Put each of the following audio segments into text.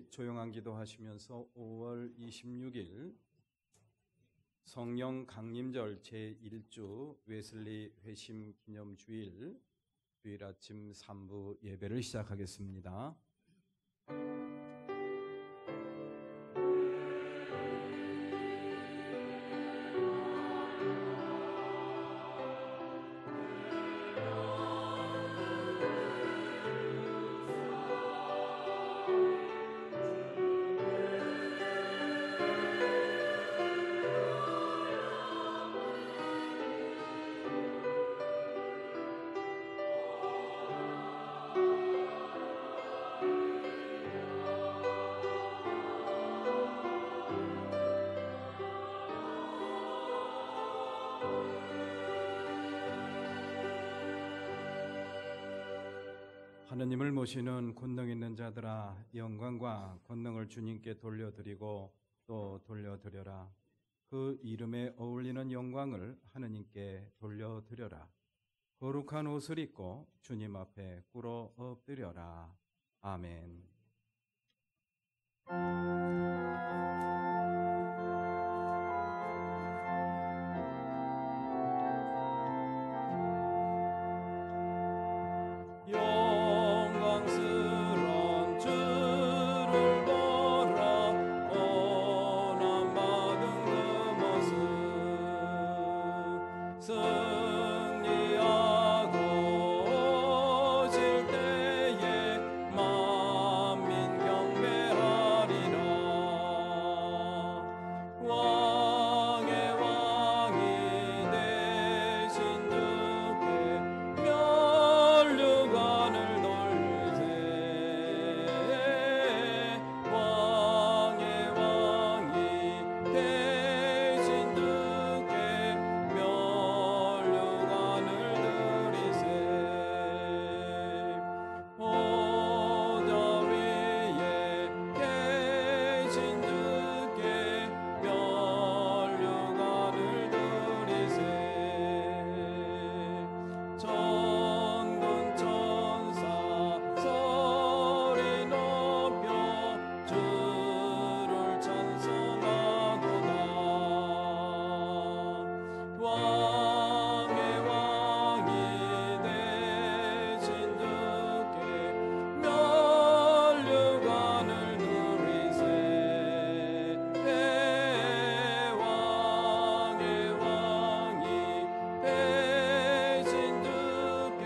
우리 조용한 기도하시면서 5월 26일 성령 강림절 제1주 웨슬리 회심 기념주일 주일 아침 3부 예배를 시작하겠습니다. 하느님을 모시는 권능 있는 자들아, 영광과 권능을 주님께 돌려드리고 또 돌려드려라. 그 이름에 어울리는 영광을 하느님께 돌려드려라. 거룩한 옷을 입고 주님 앞에 꿇어 엎드려라. 아멘. 영광스러운 주를 보라. 고난받은 그 모습 승리하고 오실 때에 만민 경배하리라. 왕의 왕이 되신 주께 면류관을 돌리세. 왕의 왕이 되신 주께 면류관을 드리세. 보좌 위에 계신 주께 면류관을 드리세. 천군 천사 소리 높여 주를 찬송하도다. 왕의 왕이 되신 주께 면류관을 누리세. 왕의 왕이 되신 주께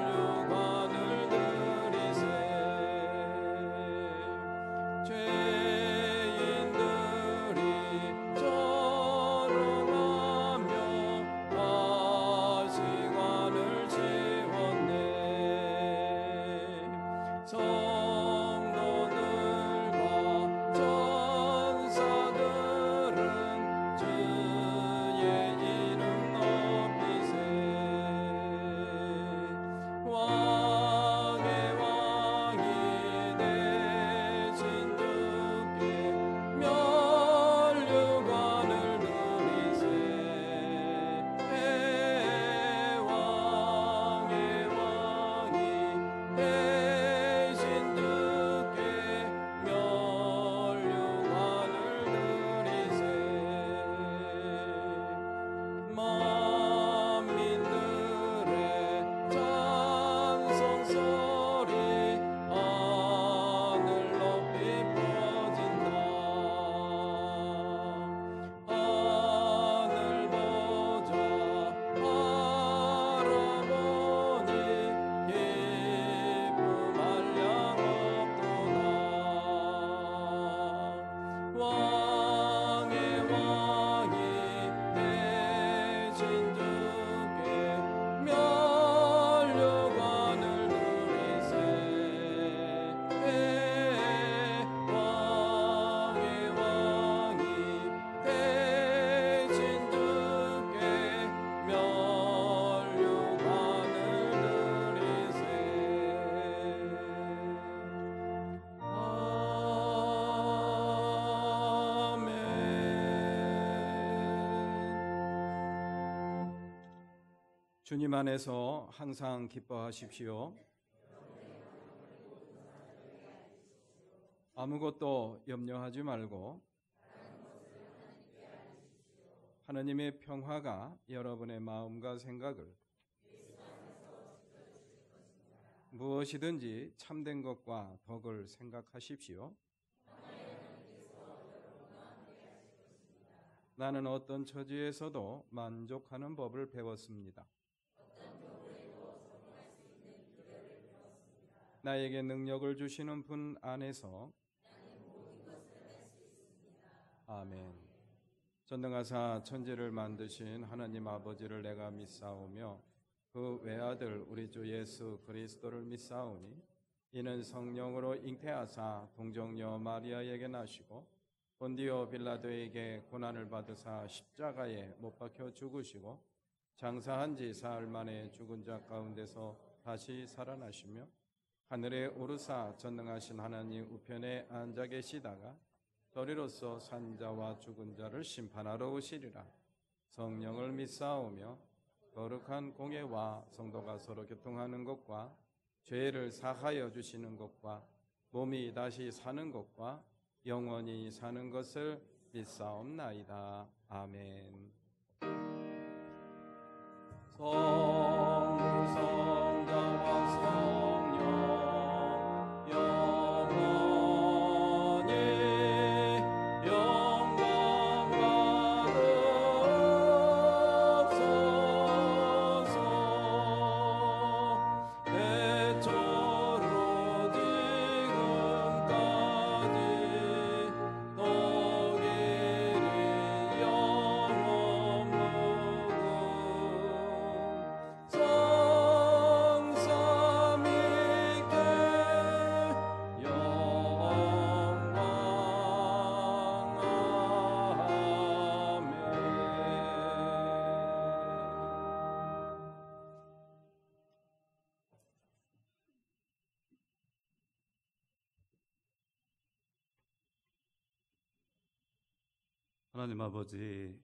면류관을 드리세. 죄인들이 조롱하며 가시관을 지웠네. 성도들과 천사들은 주의 이름 높이세. 왕의 왕이 되신 주께 면류관을 누리세. 왕의 왕이 되신 주께 면류관을 드리세. 만민들의 찬송 소리 하늘 높이 퍼진다. 하늘 보자 바라보니 기쁨 한량 없도다. 왕의 왕이 되신 주께 면류관을 누리세. 왕의 왕이 되신 주께 면류관을 누리세. 아멘. 주님 안에서 항상 기뻐하십시오. 아무것도 염려하지 말고 하느님의 평화가 여러분의 마음과 생각을 무엇이든지 참된 것과 덕을 생각하십시오. 나는 어떤 처지에서도 만족하는 법을 배웠습니다. 나에게 능력을 주시는 분 안에서 아멘. 전능하사 천지를 만드신 하나님 아버지를 내가 믿사오며 그 외아들 우리 주 예수 그리스도를 믿사오니 이는 성령으로 잉태하사 동정녀 마리아에게 나시고 본디오 빌라도에게 고난을 받으사 십자가에 못 박혀 죽으시고 장사한 지 사흘 만에 죽은 자 가운데서 다시 살아나시며 하늘에 오르사 전능하신 하나님 우편에 앉아 계시다가 저리로서 산 자와 죽은 자를 심판하러 오시리라. 성령을 믿사오며 거룩한 공예와 성도가 서로 교통하는 것과 죄를 사하여 주시는 것과 몸이 다시 사는 것과 영원히 사는 것을 믿사옵나이다. 아멘. 성자와 성령 영원히 영광 받으옵소서. 대초로 지금까지 너희를 영원무궁 성삼위께 영광. 아멘. 하나님 아버지,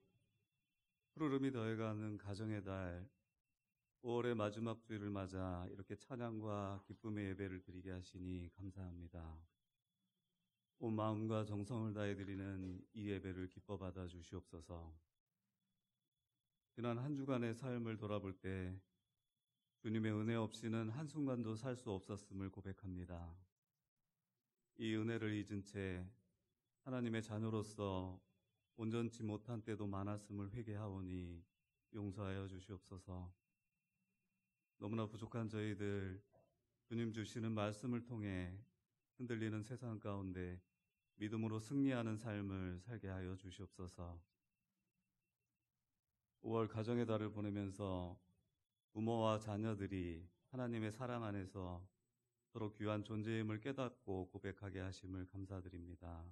푸르름이 더해가는 가정의 달 5월의 마지막 주일을 맞아 이렇게 찬양과 기쁨의 예배를 드리게 하시니 감사합니다. 온 마음과 정성을 다해 드리는 이 예배를 기뻐 받아 주시옵소서. 지난 한 주간의 삶을 돌아볼 때 주님의 은혜 없이는 한순간도 살 수 없었음을 고백합니다. 이 은혜를 잊은 채 하나님의 자녀로서 온전치 못한 때도 많았음을 회개하오니 용서하여 주시옵소서. 너무나 부족한 저희들, 주님 주시는 말씀을 통해 흔들리는 세상 가운데 믿음으로 승리하는 삶을 살게 하여 주시옵소서. 5월 가정의 달을 보내면서 부모와 자녀들이 하나님의 사랑 안에서 서로 귀한 존재임을 깨닫고 고백하게 하심을 감사드립니다.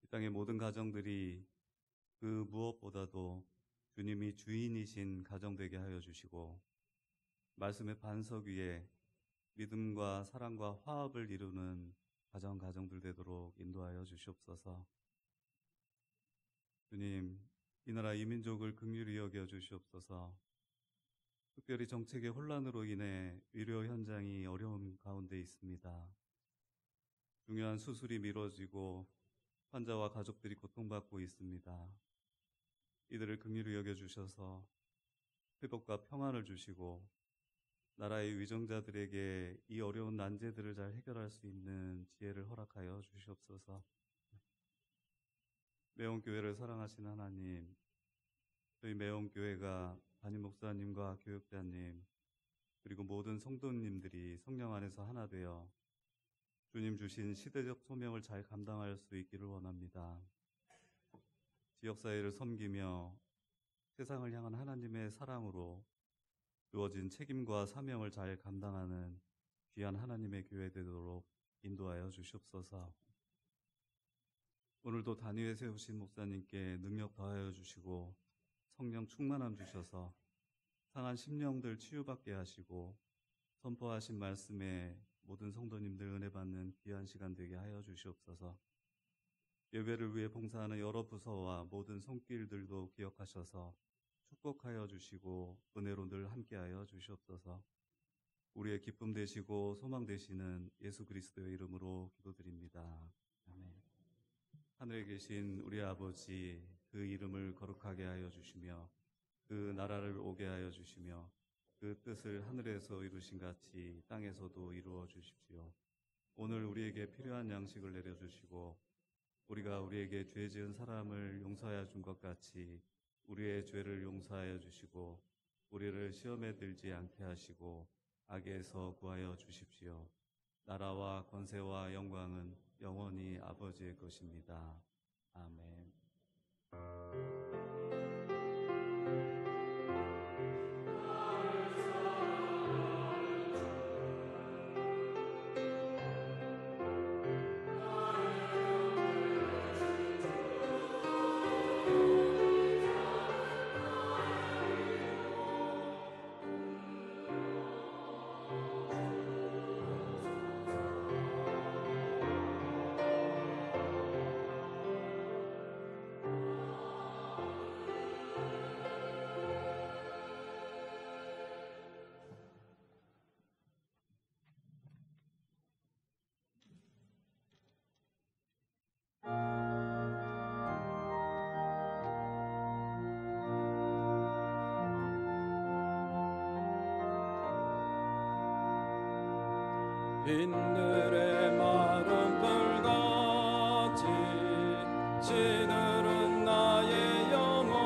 이 땅의 모든 가정들이 그 무엇보다도 주님이 주인이신 가정 되게 하여 주시고 말씀의 반석 위에 믿음과 사랑과 화합을 이루는 가정들 되도록 인도하여 주시옵소서. 주님, 이 나라 이 민족을 긍휼히 여겨 주시옵소서. 특별히 정책의 혼란으로 인해 의료 현장이 어려움 가운데 있습니다. 중요한 수술이 미뤄지고 환자와 가족들이 고통받고 있습니다. 이들을 긍휼히 여겨주셔서 회복과 평안을 주시고 나라의 위정자들에게 이 어려운 난제들을 잘 해결할 수 있는 지혜를 허락하여 주시옵소서. 매원교회를 사랑하시는 하나님, 저희 매원교회가 담임 목사님과 교육자님 그리고 모든 성도님들이 성령 안에서 하나 되어 주님 주신 시대적 소명을 잘 감당할 수 있기를 원합니다. 지역사회를 섬기며 세상을 향한 하나님의 사랑으로 주어진 책임과 사명을 잘 감당하는 귀한 하나님의 교회 되도록 인도하여 주시옵소서. 오늘도 단위에 세우신 목사님께 능력 더하여 주시고 성령 충만함 주셔서 상한 심령들 치유받게 하시고 선포하신 말씀에 모든 성도님들 은혜 받는 귀한 시간 되게 하여 주시옵소서. 예배를 위해 봉사하는 여러 부서와 모든 손길들도 기억하셔서 축복하여 주시고 은혜로 늘 함께하여 주시옵소서. 우리의 기쁨 되시고 소망 되시는 예수 그리스도의 이름으로 기도드립니다. 아멘. 하늘에 계신 우리 아버지, 그 이름을 거룩하게 하여 주시며 그 나라를 오게 하여 주시며 그 뜻을 하늘에서 이루신 같이 땅에서도 이루어 주십시오. 오늘 우리에게 필요한 양식을 내려주시고 우리가 우리에게 죄 지은 사람을 용서하여 준 것 같이 우리의 죄를 용서하여 주시고 우리를 시험에 들지 않게 하시고 악에서 구하여 주십시오. 나라와 권세와 영광은 영원히 아버지의 것입니다. 아멘. 빈들의 마른 불같이 시들은 나의 영혼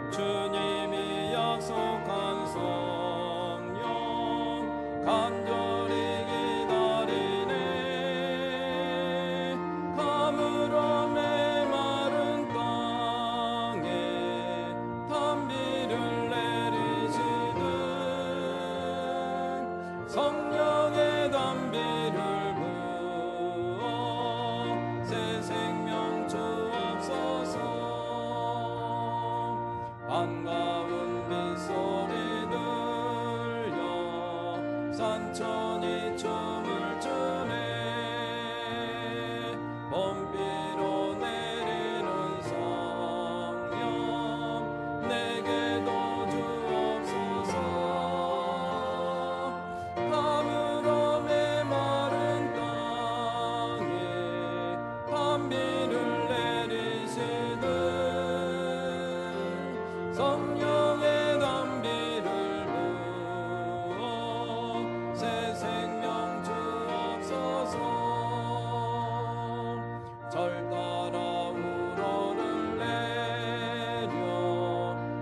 주님이 약속한 성령 간절히 기다리네 가물어 메마른 땅에 단비를 내리시듯 성령의 단비를 부어 새 생명 주옵소서. 반가운 빗소리 들려 산천이 춤을 추네 봄비로 내리는 성령 내게도 주옵소서. 가물어 메마른 땅에 단비를 내리시듯 성령의 단비를 부어 새 생명 주옵소서. 절 따라 우러를 내려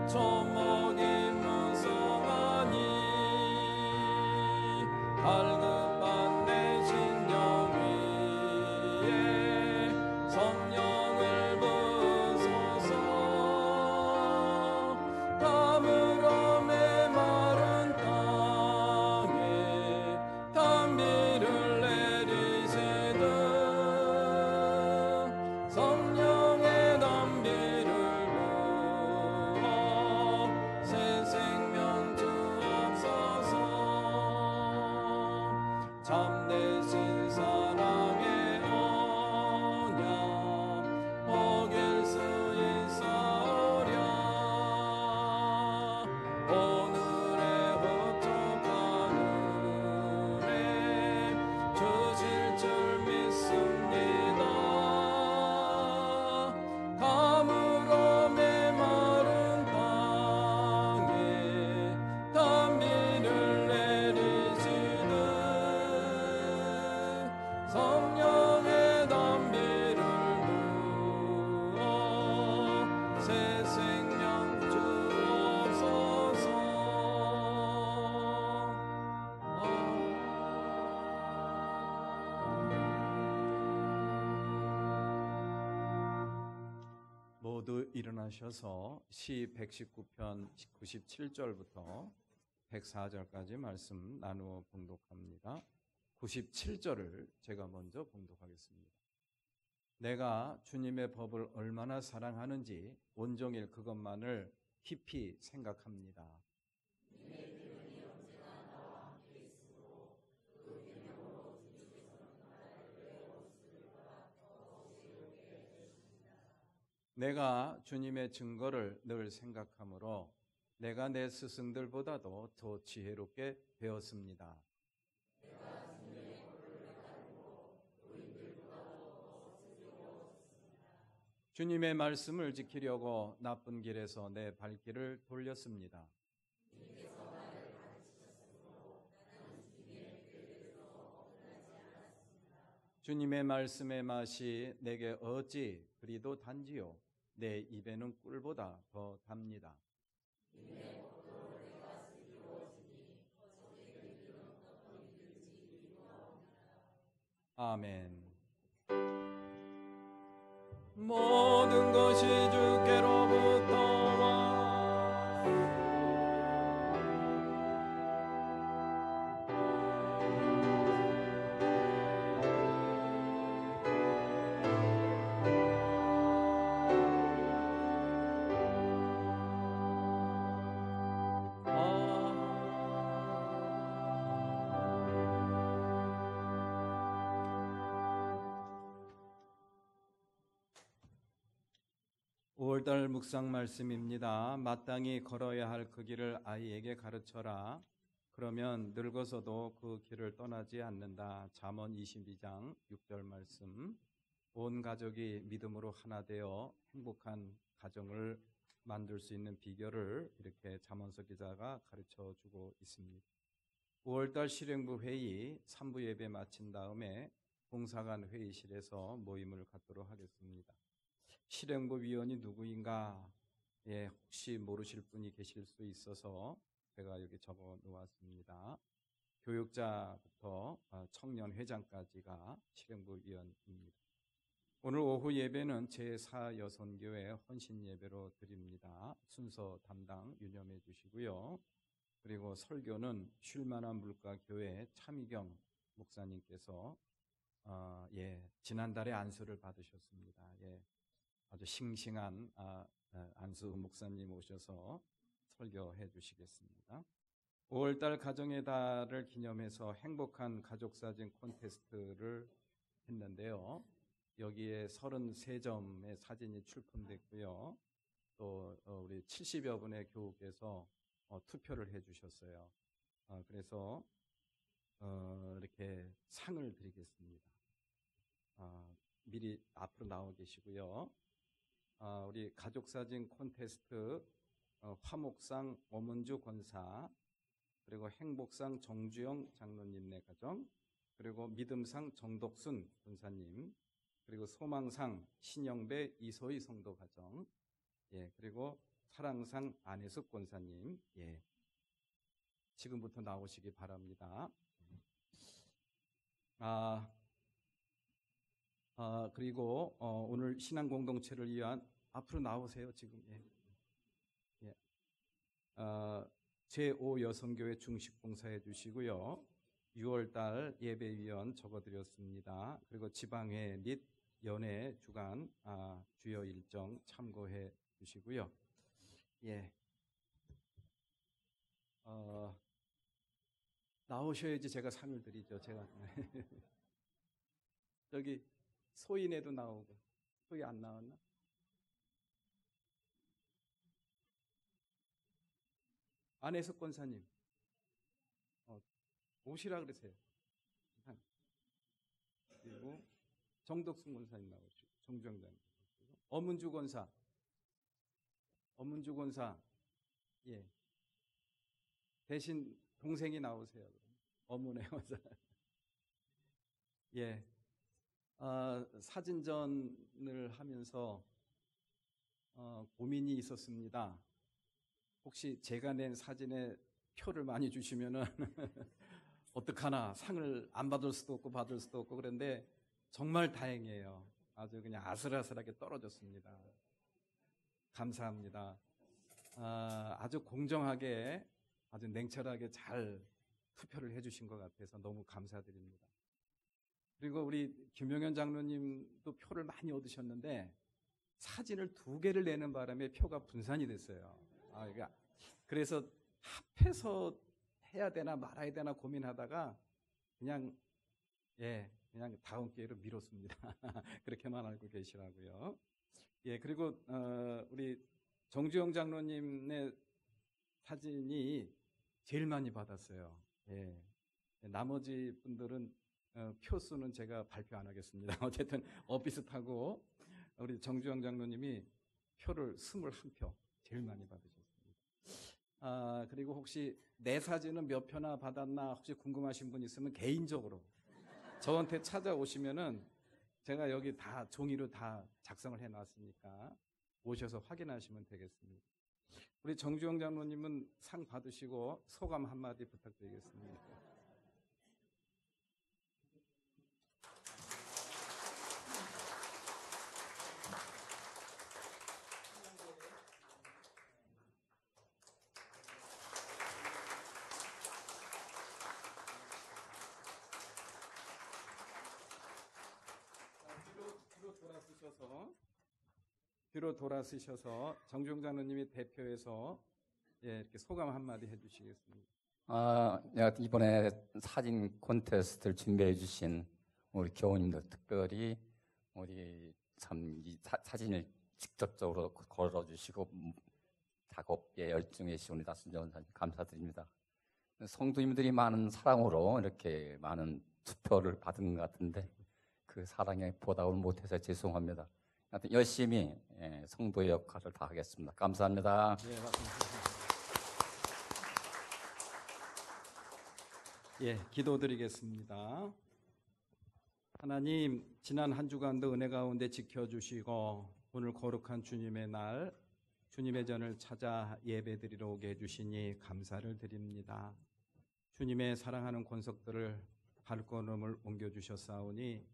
초목이 무성하니 갈급한 내 심령 위에 성령을 부으소서. 가물어 메마른 땅에 단비를 내리시듯 성령의 단비를 부어 새 생명 주옵소서. 참되신 사랑의 언약 어길 수 있사오랴 오늘의 흡족한 은혜 주실 줄 믿습니다. 가물어 메마른 땅에 단비를 내리시듯 성령의 단비를 부어 새 생명 주옵소서. 모두 일어나셔서 시 119편 97절부터 104절까지 말씀 나누어 봉독합니다. 97절을 제가 먼저 봉독하겠습니다. 내가 주님의 법을 얼마나 사랑하는지 온종일 그것만을 깊이 생각합니다. 내가 주님의 증거를 늘 생각하므로 내가 내 스승들보다도 더 지혜롭게 배웠습니다. 주님의 말씀을 지키려고 나쁜 길에서 내 발길을 돌렸습니다. 주님의 말씀의 맛이 내게 어찌 그리도 단지요. 내 입에는 꿀보다 더 답니다. 아멘. 모든 것이 주께로부터 와 (5월달) 묵상 말씀입니다. 마땅히 걸어야 할 그 길을 아이에게 가르쳐라. 그러면 늙어서도 그 길을 떠나지 않는다. 잠언 22장 6절 말씀. 온 가족이 믿음으로 하나 되어 행복한 가정을 만들 수 있는 비결을 이렇게 잠언서 기자가 가르쳐 주고 있습니다. 5월달 실행부 회의 3부 예배 마친 다음에 봉사관 회의실에서 모임을 갖도록 하겠습니다. 실행부 위원이 누구인가? 혹시 모르실 분이 계실 수 있어서 제가 여기 적어 놓았습니다. 교육자부터 청년회장까지가 실행부 위원입니다. 오늘 오후 예배는 제4여선교회 헌신예배로 드립니다. 순서 담당 유념해 주시고요. 그리고 설교는 쉴만한 물가교회 차미경 목사님께서 지난달에 안수를 받으셨습니다. 아주 싱싱한 안수 목사님 오셔서 설교해 주시겠습니다. 5월달 가정의 달을 기념해서 행복한 가족사진 콘테스트를 했는데요. 여기에 33점의 사진이 출품됐고요. 또 우리 70여 분의 교우께서 투표를 해 주셨어요. 그래서 이렇게 상을 드리겠습니다. 미리 앞으로 나와 계시고요. 우리 가족사진 콘테스트 화목상 엄은주 권사, 그리고 행복상 정주영 장로님네 가정, 그리고 믿음상 정덕순 권사님, 그리고 소망상 신영배 이소희 성도 가정, 그리고 사랑상 안혜숙 권사님, 지금부터 나오시기 바랍니다. 그리고 오늘 신앙 공동체를 위한 앞으로 나오세요. 지금 제5여성교회 중식 봉사해 주시고요. 6월달 예배위원 적어드렸습니다. 그리고 지방회 및 연회 주간 주요 일정 참고해 주시고요. 나오셔야지 제가 상을 드리죠. 제가 저기 소인에도 나오고. 소희 안 나왔나? 안혜숙 권사님 오시라 그러세요. 그리고 정덕순 권사님 나오시고, 정정단 엄은주 권사, 대신 동생이 나오세요. 어머네 권사. 사진전을 하면서 고민이 있었습니다. 혹시 제가 낸 사진에 표를 많이 주시면은 어떡하나, 상을 안 받을 수도 없고 받을 수도 없고. 그런데 정말 다행이에요. 아주 그냥 아슬아슬하게 떨어졌습니다. 감사합니다. 아주 공정하게, 아주 냉철하게 잘 투표를 해주신 것 같아서 너무 감사드립니다. 그리고 우리 김용현 장로님도 표를 많이 얻으셨는데 사진을 2개를 내는 바람에 표가 분산이 됐어요. 그래서 합해서 해야 되나 말아야 되나 고민하다가 그냥 다음 기회로 미뤘습니다. 그렇게만 알고 계시라고요. 그리고 우리 정주영 장로님의 사진이 제일 많이 받았어요. 예. 나머지 분들은 표 수는 제가 발표 안 하겠습니다. 어쨌든 비슷하고 우리 정주영 장로님이 표를 21표 제일 많이 받으셨습니다. 그리고 혹시 내 사진은 몇 표나 받았나 혹시 궁금하신 분 있으면 개인적으로 저한테 찾아오시면은 제가 여기 다 종이로 다 작성을 해놨으니까 오셔서 확인하시면 되겠습니다. 우리 정주영 장로님은 상 받으시고 소감 한마디 부탁드리겠습니다. 뒤로 돌아서셔서 정주영 장로님이 대표해서 이렇게 소감 한마디 해주시겠습니다. 내가 이번에 사진 콘테스트를 준비해 주신 우리 교우님들, 특별히 우리 참 이 사진을 직접적으로 걸어주시고 작업에 열중해주신 우리 나순재 원사님 감사드립니다. 성도님들이 많은 사랑으로 이렇게 많은 투표를 받은 것 같은데 그 사랑에 보답을 못해서 죄송합니다. 하여튼 열심히 성도의 역할을 다 하겠습니다. 감사합니다. 예, 맞습니다. 예, 기도드리겠습니다. 하나님, 지난 한 주간도 은혜 가운데 지켜주시고 오늘 거룩한 주님의 날, 주님의 전을 찾아 예배드리러 오게 해주시니 감사를 드립니다. 주님의 사랑하는 권속들을 발걸음을 옮겨주셨사오니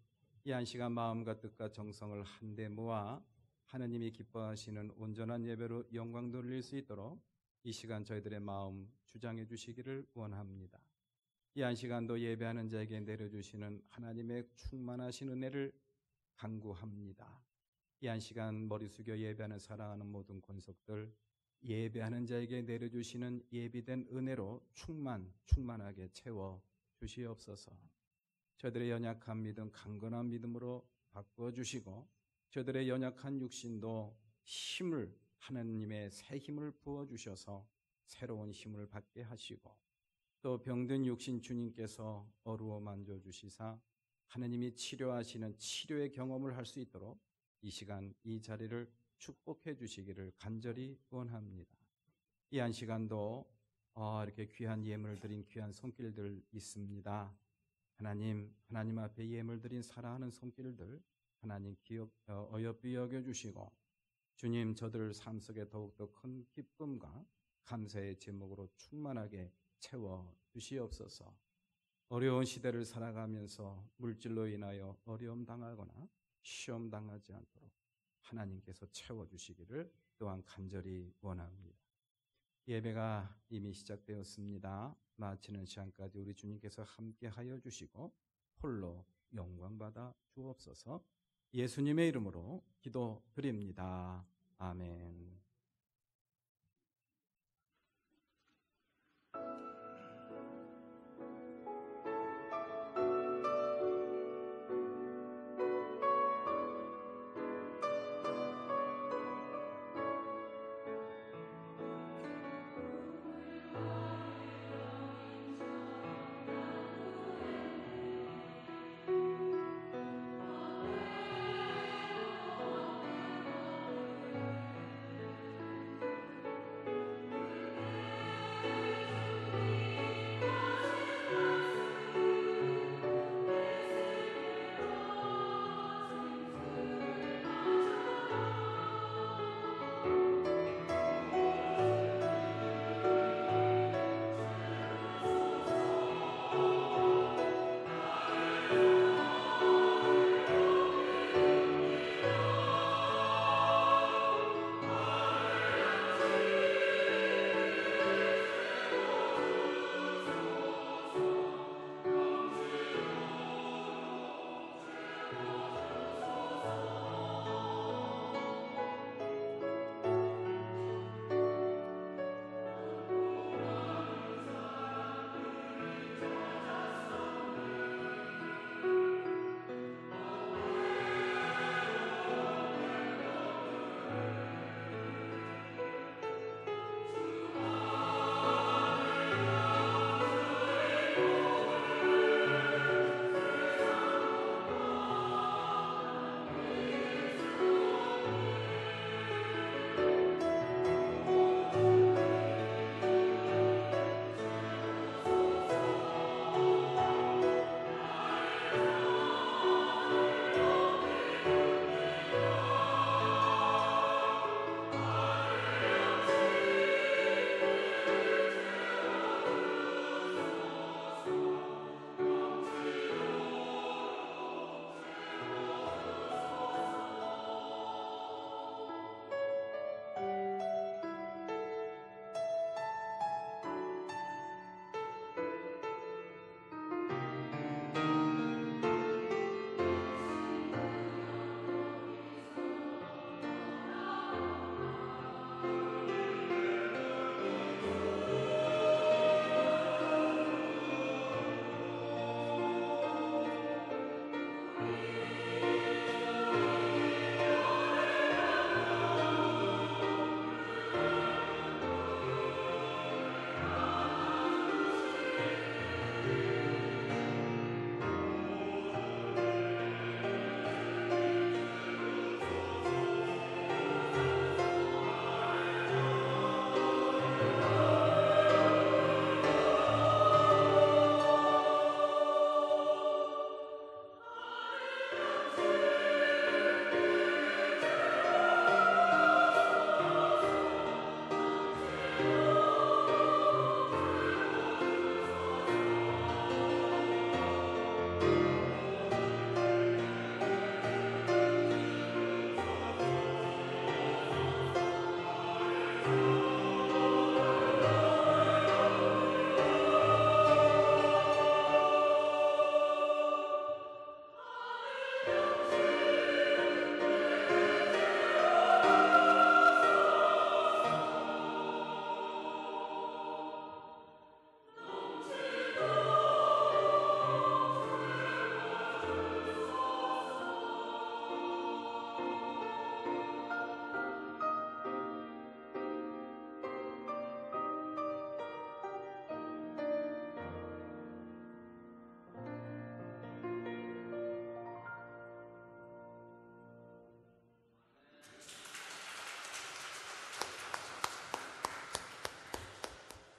이 한 시간 마음과 뜻과 정성을 한데 모아 하나님이 기뻐하시는 온전한 예배로 영광 돌릴 수 있도록 이 시간 저희들의 마음 주장해 주시기를 원합니다. 이 한 시간도 예배하는 자에게 내려주시는 하나님의 충만하신 은혜를 간구합니다. 이 한 시간 머리 숙여 예배하는 사랑하는 모든 권속들 예배하는 자에게 내려주시는 예비된 은혜로 충만하게 채워 주시옵소서. 저들의 연약한 믿음 강건한 믿음으로 바꾸어 주시고 저들의 연약한 육신도 힘을 하나님의 새 힘을 부어 주셔서 새로운 힘을 받게 하시고 또 병든 육신 주님께서 어루어 만져 주시사 하나님이 치료하시는 치료의 경험을 할 수 있도록 이 시간 이 자리를 축복해 주시기를 간절히 원합니다. 이 한 시간도 이렇게 귀한 예물을 드린 귀한 손길들 있습니다. 하나님 앞에 예물 드린 사랑하는 손길들 하나님 어여삐 여겨주시고 주님 저들 삶 속에 더욱더 큰 기쁨과 감사의 제목으로 충만하게 채워 주시옵소서. 어려운 시대를 살아가면서 물질로 인하여 어려움 당하거나 시험 당하지 않도록 하나님께서 채워주시기를 또한 간절히 원합니다. 예배가 이미 시작되었습니다. 마치는 시간까지 우리 주님께서 함께하여 주시고 홀로 영광받아 주옵소서. 예수님의 이름으로 기도드립니다. 아멘.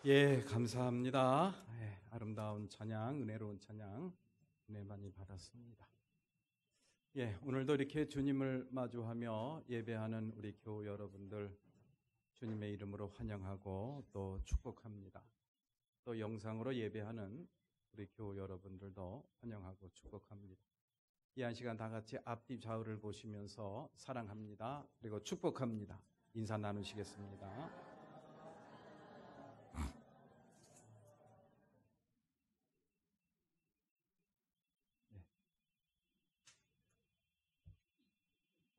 예, 감사합니다. 예, 아름다운 찬양, 은혜로운 찬양, 은혜 많이 받았습니다. 예, 오늘도 이렇게 주님을 마주하며 예배하는 우리 교우 여러분들 주님의 이름으로 환영하고 또 축복합니다. 또 영상으로 예배하는 우리 교우 여러분들도 환영하고 축복합니다. 이 한 시간 다 같이 앞뒤 좌우를 보시면서 사랑합니다. 그리고 축복합니다. 인사 나누시겠습니다.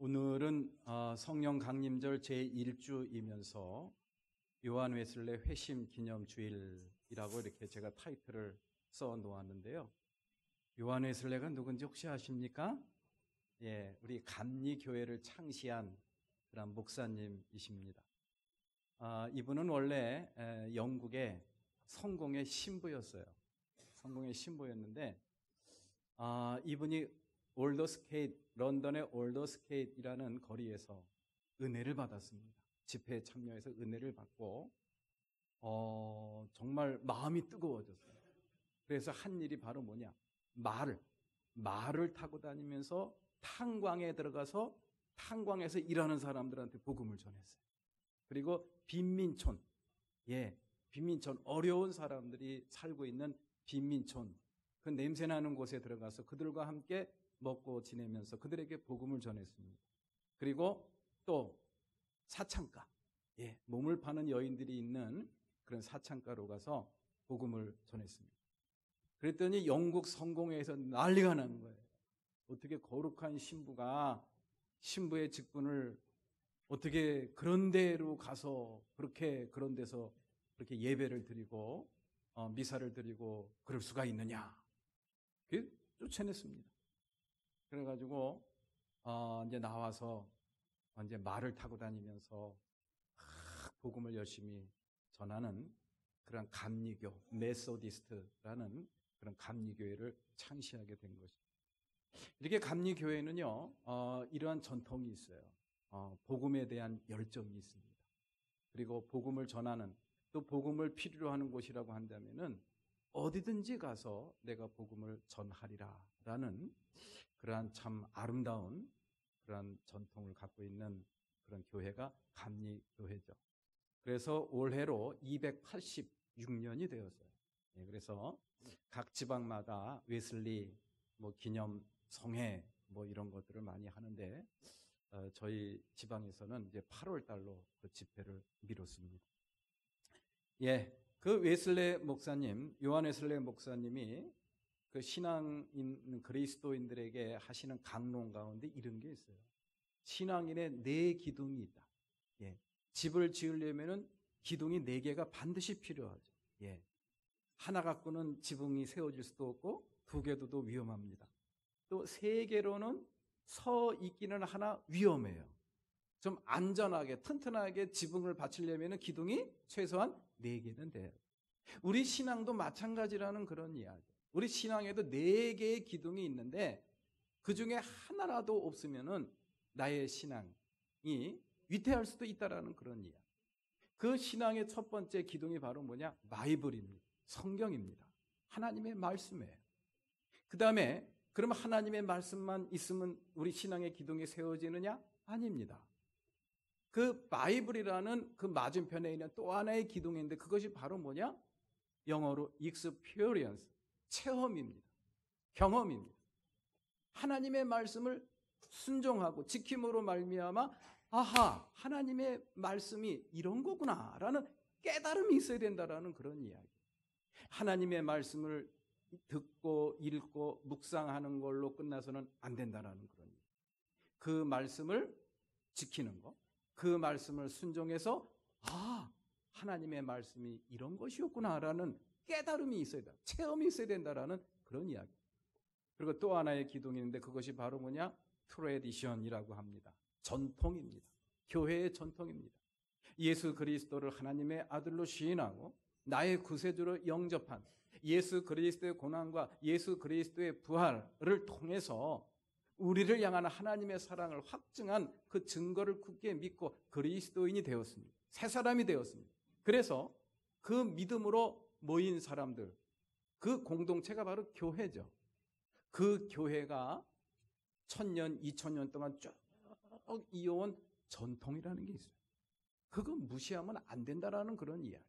오늘은 성령 강림절 제1주이면서 요한 웨슬레 회심 기념 주일이라고 이렇게 제가 타이틀을 써 놓았는데요. 요한 웨슬레가 누군지 혹시 아십니까? 예, 우리 감리교회를 창시한 그런 목사님이십니다. 이분은 원래 영국의 성공의 신부였어요. 성공의 신부였는데 이분이 런던의 올더스케이트이라는 거리에서 은혜를 받았습니다. 집회에 참여해서 은혜를 받고 정말 마음이 뜨거워졌어요. 그래서 한 일이 바로 뭐냐? 말을 타고 다니면서 탄광에 들어가서 탄광에서 일하는 사람들한테 복음을 전했어요. 그리고 빈민촌, 어려운 사람들이 살고 있는 빈민촌, 그 냄새나는 곳에 들어가서 그들과 함께 먹고 지내면서 그들에게 복음을 전했습니다. 그리고 또 사창가, 몸을 파는 여인들이 있는 그런 사창가로 가서 복음을 전했습니다. 그랬더니 영국 성공회에서 난리가 나는 거예요. 어떻게 거룩한 신부가 신부의 직분을 어떻게 그런 데로 가서 그런 데서 그렇게 예배를 드리고 미사를 드리고 그럴 수가 있느냐? 그게 쫓아냈습니다. 그래가지고 이제 나와서 이제 말을 타고 다니면서 복음을 열심히 전하는 그런 감리교, 메소디스트라는 그런 감리교회를 창시하게 된 것입니다. 이렇게 감리교회는요, 이러한 전통이 있어요. 복음에 대한 열정이 있습니다. 그리고 복음을 전하는, 또 복음을 필요로 하는 곳이라고 한다면은 어디든지 가서 내가 복음을 전하리라라는 그러한 참 아름다운 그러한 전통을 갖고 있는 그런 교회가 감리교회죠. 그래서 올해로 286년이 되었어요. 그래서 각 지방마다 웨슬리 기념 성회 이런 것들을 많이 하는데 저희 지방에서는 이제 8월 달로 그 집회를 미뤘습니다. 그 웨슬레 목사님, 요한 웨슬레 목사님이 그 신앙인 그리스도인들에게 하시는 강론 가운데 이런 게 있어요. 신앙인의 4기둥이 있다. 집을 지으려면은 기둥이 4개가 반드시 필요하죠. 하나 갖고는 지붕이 세워질 수도 없고 2개 둬도 위험합니다. 또 세계로는 서 있기는 하나 위험해요. 좀 안전하게 튼튼하게 지붕을 받치려면 기둥이 최소한 4개는 돼요. 우리 신앙도 마찬가지라는 그런 이야기. 우리 신앙에도 4개의 기둥이 있는데 그 중에 하나라도 없으면은 나의 신앙이 위태할 수도 있다라는 그런 이야기. 그 신앙의 첫 번째 기둥이 바로 뭐냐? 바이블입니다. 성경입니다. 하나님의 말씀이에요. 그 다음에 그럼 하나님의 말씀만 있으면 우리 신앙의 기둥이 세워지느냐? 아닙니다. 그 바이블이라는 그 맞은편에 있는 또 하나의 기둥인데 그것이 바로 뭐냐? 영어로 experience, 체험입니다. 경험입니다. 하나님의 말씀을 순종하고 지킴으로 말미암아 아하, 하나님의 말씀이 이런 거구나라는 깨달음이 있어야 된다라는 그런 이야기. 하나님의 말씀을 듣고 읽고 묵상하는 걸로 끝나서는 안 된다라는 그런 이야기. 그 말씀을 지키는 거, 그 말씀을 순종해서 하나님의 말씀이 이런 것이었구나라는 깨달음이 있어야 된다. 체험이 있어야 된다라는 그런 이야기. 그리고 또 하나의 기둥이 있는데 그것이 바로 뭐냐? 트레디션이라고 합니다. 전통입니다. 교회의 전통입니다. 예수 그리스도를 하나님의 아들로 시인하고 나의 구세주로 영접한 예수 그리스도의 고난과 예수 그리스도의 부활을 통해서 우리를 향한 하나님의 사랑을 확증한 그 증거를 굳게 믿고 그리스도인이 되었습니다. 새 사람이 되었습니다. 그래서 그 믿음으로 모인 사람들, 그 공동체가 바로 교회죠. 그 교회가 1000년, 2000년 동안 쭉 이어온 전통이라는 게 있어요. 그거 무시하면 안 된다라는 그런 이야기.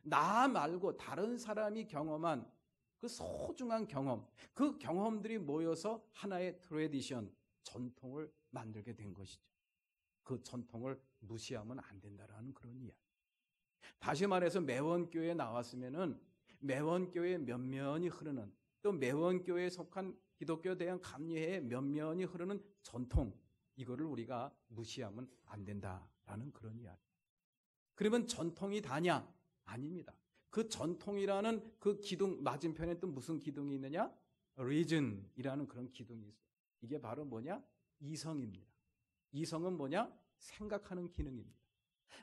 나 말고 다른 사람이 경험한 그 소중한 경험, 그 경험들이 모여서 하나의 트레디션, 전통을 만들게 된 것이죠. 그 전통을 무시하면 안 된다라는 그런 이야기. 다시 말해서 매원교회에 나왔으면은 매원교회 면면이 흐르는 또 매원교회에 속한 기독교에 대한 감리회에 면면이 흐르는 전통, 이거를 우리가 무시하면 안 된다라는 그런 이야기. 그러면 전통이 다냐? 아닙니다. 그 전통이라는 그 기둥 맞은편에 또 무슨 기둥이 있느냐? reason이라는 그런 기둥이 있어요. 이게 바로 뭐냐? 이성입니다. 이성은 뭐냐? 생각하는 기능입니다.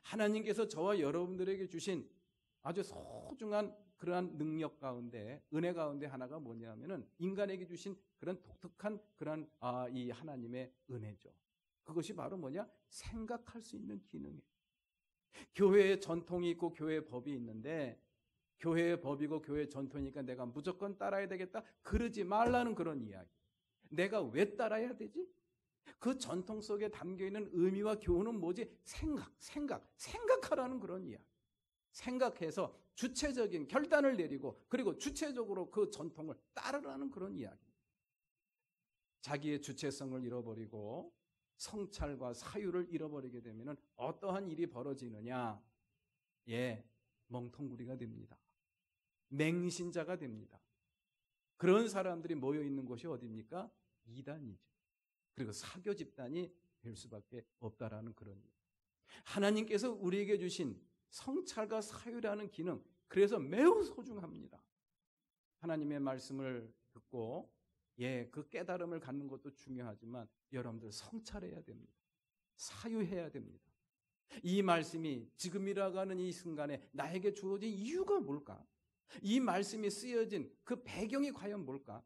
하나님께서 저와 여러분들에게 주신 아주 소중한 그러한 능력 가운데 은혜 가운데 하나가 뭐냐면은 인간에게 주신 그런 독특한 그런 이 하나님의 은혜죠. 그것이 바로 뭐냐? 생각할 수 있는 기능이에요. 교회의 전통이 있고 교회의 법이 있는데 교회의 법이고 교회의 전통이니까 내가 무조건 따라야 되겠다? 그러지 말라는 그런 이야기. 내가 왜 따라야 되지? 그 전통 속에 담겨있는 의미와 교훈은 뭐지? 생각하라는 그런 이야기. 생각해서 주체적인 결단을 내리고 그리고 주체적으로 그 전통을 따르라는 그런 이야기. 자기의 주체성을 잃어버리고 성찰과 사유를 잃어버리게 되면 어떠한 일이 벌어지느냐? 멍텅구리가 됩니다. 맹신자가 됩니다. 그런 사람들이 모여있는 곳이 어디입니까? 이단이죠. 그리고 사교 집단이 될 수밖에 없다라는 그런 일. 하나님께서 우리에게 주신 성찰과 사유라는 기능, 그래서 매우 소중합니다. 하나님의 말씀을 듣고 그 깨달음을 갖는 것도 중요하지만 여러분들 성찰해야 됩니다. 사유해야 됩니다. 이 말씀이 지금이라고 하는 이 순간에 나에게 주어진 이유가 뭘까? 이 말씀이 쓰여진 그 배경이 과연 뭘까?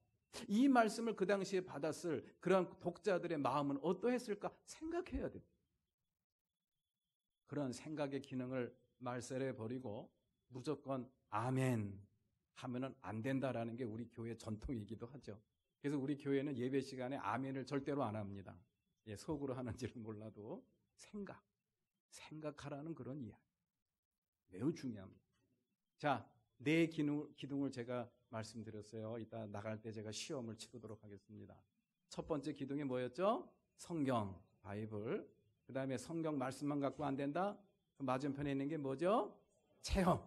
이 말씀을 그 당시에 받았을 그런 독자들의 마음은 어떠했을까? 생각해야 됩니다. 그런 생각의 기능을 말살해 버리고 무조건 아멘 하면은 안 된다라는 게 우리 교회 전통이기도 하죠. 그래서 우리 교회는 예배 시간에 아멘을 절대로 안 합니다. 속으로 하는지는 몰라도 생각하라는 그런 이야기. 매우 중요합니다. 자, 네 기둥을 제가 말씀드렸어요. 이따 나갈 때 제가 시험을 치르도록 하겠습니다. 첫 번째 기둥이 뭐였죠? 성경, 바이블. 그 다음에 성경 말씀만 갖고 안 된다? 그 맞은편에 있는 게 뭐죠? 체험.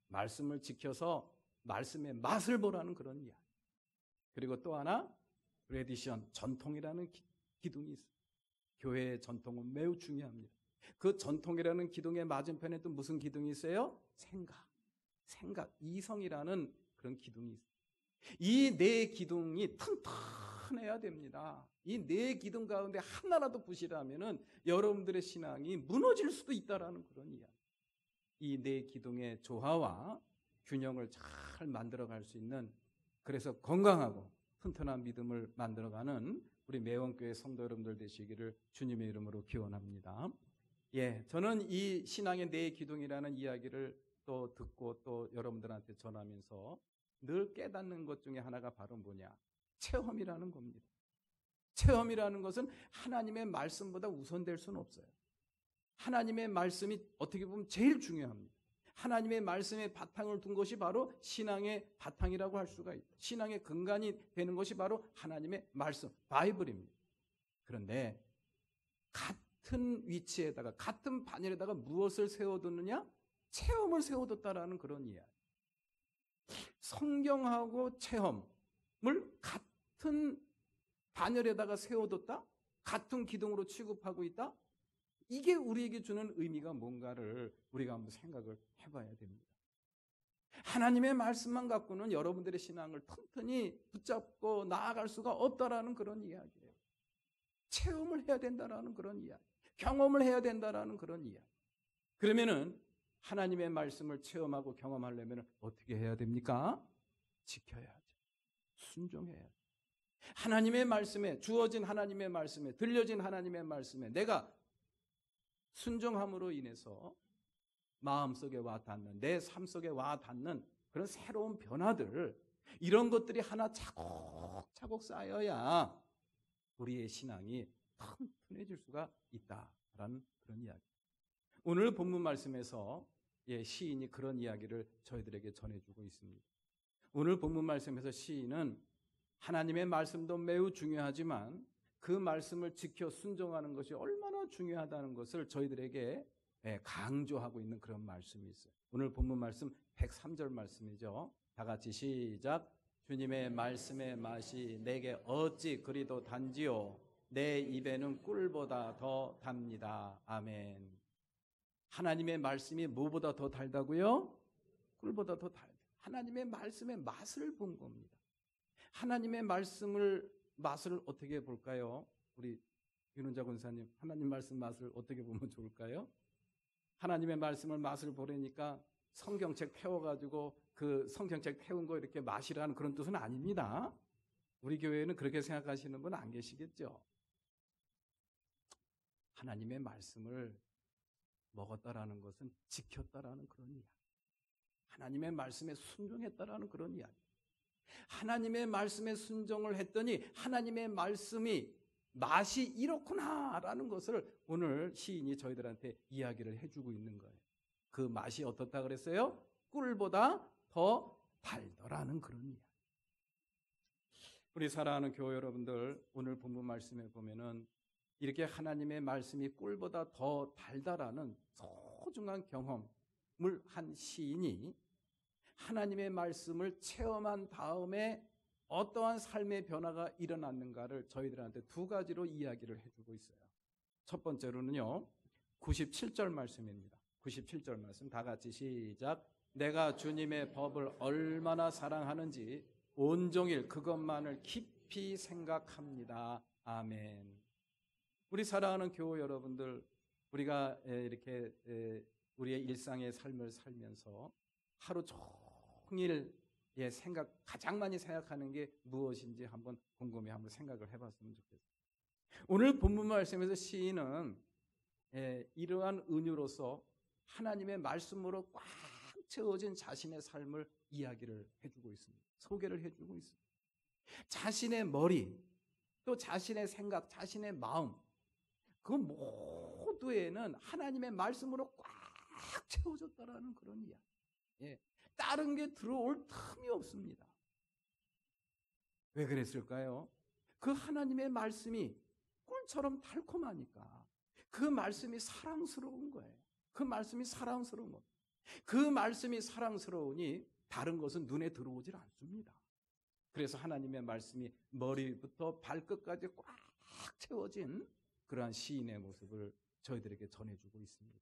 말씀을 지켜서 말씀의 맛을 보라는 그런 이야기. 그리고 또 하나, 트레디션, 전통이라는 기둥이 있어요. 교회의 전통은 매우 중요합니다. 그 전통이라는 기둥의 맞은편에 또 무슨 기둥이 있어요? 생각, 이성이라는 그런 기둥이 있어요. 이 네 기둥이 튼튼해야 됩니다. 이 네 기둥 가운데 하나라도 부실하면은 여러분들의 신앙이 무너질 수도 있다라는 그런 이야기. 이 네 기둥의 조화와 균형을 잘 만들어갈 수 있는, 그래서 건강하고 튼튼한 믿음을 만들어가는 우리 매원교회 성도 여러분들 되시기를 주님의 이름으로 기원합니다. 저는 이 신앙의 네 기둥이라는 이야기를 또 듣고 또 여러분들한테 전하면서 늘 깨닫는 것 중에 하나가 바로 뭐냐? 체험이라는 겁니다. 체험이라는 것은 하나님의 말씀보다 우선될 수는 없어요. 하나님의 말씀이 어떻게 보면 제일 중요합니다. 하나님의 말씀에 바탕을 둔 것이 바로 신앙의 바탕이라고 할 수가 있다. 신앙의 근간이 되는 것이 바로 하나님의 말씀, 바이블입니다. 그런데 같은 위치에다가, 같은 반열에다가 무엇을 세워두느냐? 체험을 세워뒀다라는 그런 이야기. 성경하고 체험을 같은 반열에다가 세워뒀다? 같은 기둥으로 취급하고 있다? 이게 우리에게 주는 의미가 뭔가를 우리가 한번 생각을 해봐야 됩니다. 하나님의 말씀만 갖고는 여러분들의 신앙을 튼튼히 붙잡고 나아갈 수가 없다라는 그런 이야기예요. 체험을 해야 된다라는 그런 이야기, 경험을 해야 된다라는 그런 이야기. 그러면은 하나님의 말씀을 체험하고 경험하려면 어떻게 해야 됩니까? 지켜야죠. 순종해야죠. 하나님의 말씀에, 주어진 하나님의 말씀에, 들려진 하나님의 말씀에 내가 순종함으로 인해서 마음속에 와 닿는, 내 삶 속에 와 닿는 그런 새로운 변화들, 이런 것들이 하나 차곡차곡 쌓여야 우리의 신앙이 튼튼해질 수가 있다라는 그런 이야기. 오늘 본문 말씀에서 시인이 그런 이야기를 저희들에게 전해주고 있습니다. 오늘 본문 말씀에서 시인은 하나님의 말씀도 매우 중요하지만 그 말씀을 지켜 순종하는 것이 얼마나 중요하다는 것을 저희들에게 강조하고 있는 그런 말씀이 있어요. 오늘 본문 말씀 103절 말씀이죠. 다 같이 시작. 주님의 말씀의 맛이 내게 어찌 그리도 단지요, 내 입에는 꿀보다 더 답니다. 아멘. 하나님의 말씀이 뭐보다 더 달다고요? 꿀보다 더 달다. 하나님의 말씀의 맛을 본 겁니다. 하나님의 맛을 어떻게 볼까요? 우리 윤은자 권사님, 하나님 말씀 맛을 어떻게 보면 좋을까요? 하나님의 말씀을 맛을 보려니까 성경책 태워가지고 그 성경책 태운 거 이렇게 마시라는 그런 뜻은 아닙니다. 우리 교회에는 그렇게 생각하시는 분 안 계시겠죠? 하나님의 말씀을 먹었다라는 것은 지켰다라는 그런 이야기. 하나님의 말씀에 순종했다라는 그런 이야기. 하나님의 말씀에 순종을 했더니 하나님의 말씀이 맛이 이렇구나라는 것을 오늘 시인이 저희들한테 이야기를 해주고 있는 거예요. 그 맛이 어떻다 그랬어요? 꿀보다 더 달더라는 그런 이야기. 우리 사랑하는 교회 여러분들, 오늘 본문 말씀에 보면은 이렇게 하나님의 말씀이 꿀보다 더 달다라는 소중한 경험을 한 시인이 하나님의 말씀을 체험한 다음에 어떠한 삶의 변화가 일어났는가를 저희들한테 두 가지로 이야기를 해주고 있어요. 첫 번째로는요, 97절 말씀입니다. 97절 말씀 다 같이 시작. 내가 주님의 법을 얼마나 사랑하는지 온종일 그것만을 깊이 생각합니다. 아멘. 우리 사랑하는 교우 여러분들, 우리가 이렇게 우리의 일상의 삶을 살면서 하루 종일 가장 많이 생각하는 게 무엇인지 한번 곰곰이 한번 생각을 해봤으면 좋겠어요. 오늘 본문 말씀에서 시인은 이러한 은유로서 하나님의 말씀으로 꽉 채워진 자신의 삶을 이야기를 해주고 있습니다. 소개를 해주고 있습니다. 자신의 머리, 또 자신의 생각, 자신의 마음, 그 모두에는 하나님의 말씀으로 꽉 채워졌다라는 그런 이야기. 다른 게 들어올 틈이 없습니다. 왜 그랬을까요? 그 하나님의 말씀이 꿀처럼 달콤하니까 그 말씀이 사랑스러운 거예요. 그 말씀이 사랑스러운 것. 그 말씀이 사랑스러우니 다른 것은 눈에 들어오질 않습니다. 그래서 하나님의 말씀이 머리부터 발끝까지 꽉 채워진 그러한 시인의 모습을 저희들에게 전해주고 있습니다.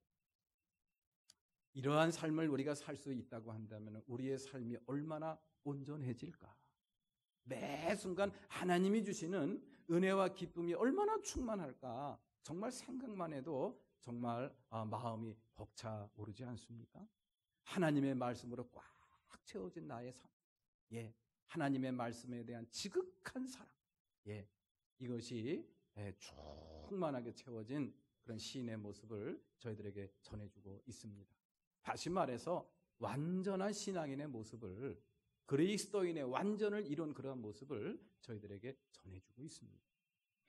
이러한 삶을 우리가 살 수 있다고 한다면 우리의 삶이 얼마나 온전해질까? 매 순간 하나님이 주시는 은혜와 기쁨이 얼마나 충만할까 정말 생각만 해도 정말 마음이 벅차오르지 않습니까? 하나님의 말씀으로 꽉 채워진 나의 삶, 하나님의 말씀에 대한 지극한 사랑, 이것이 충만하게 채워진 그런 시인의 모습을 저희들에게 전해주고 있습니다. 다시 말해서 완전한 신앙인의 모습을, 그리스도인의 완전을 이룬 그런 모습을 저희들에게 전해주고 있습니다.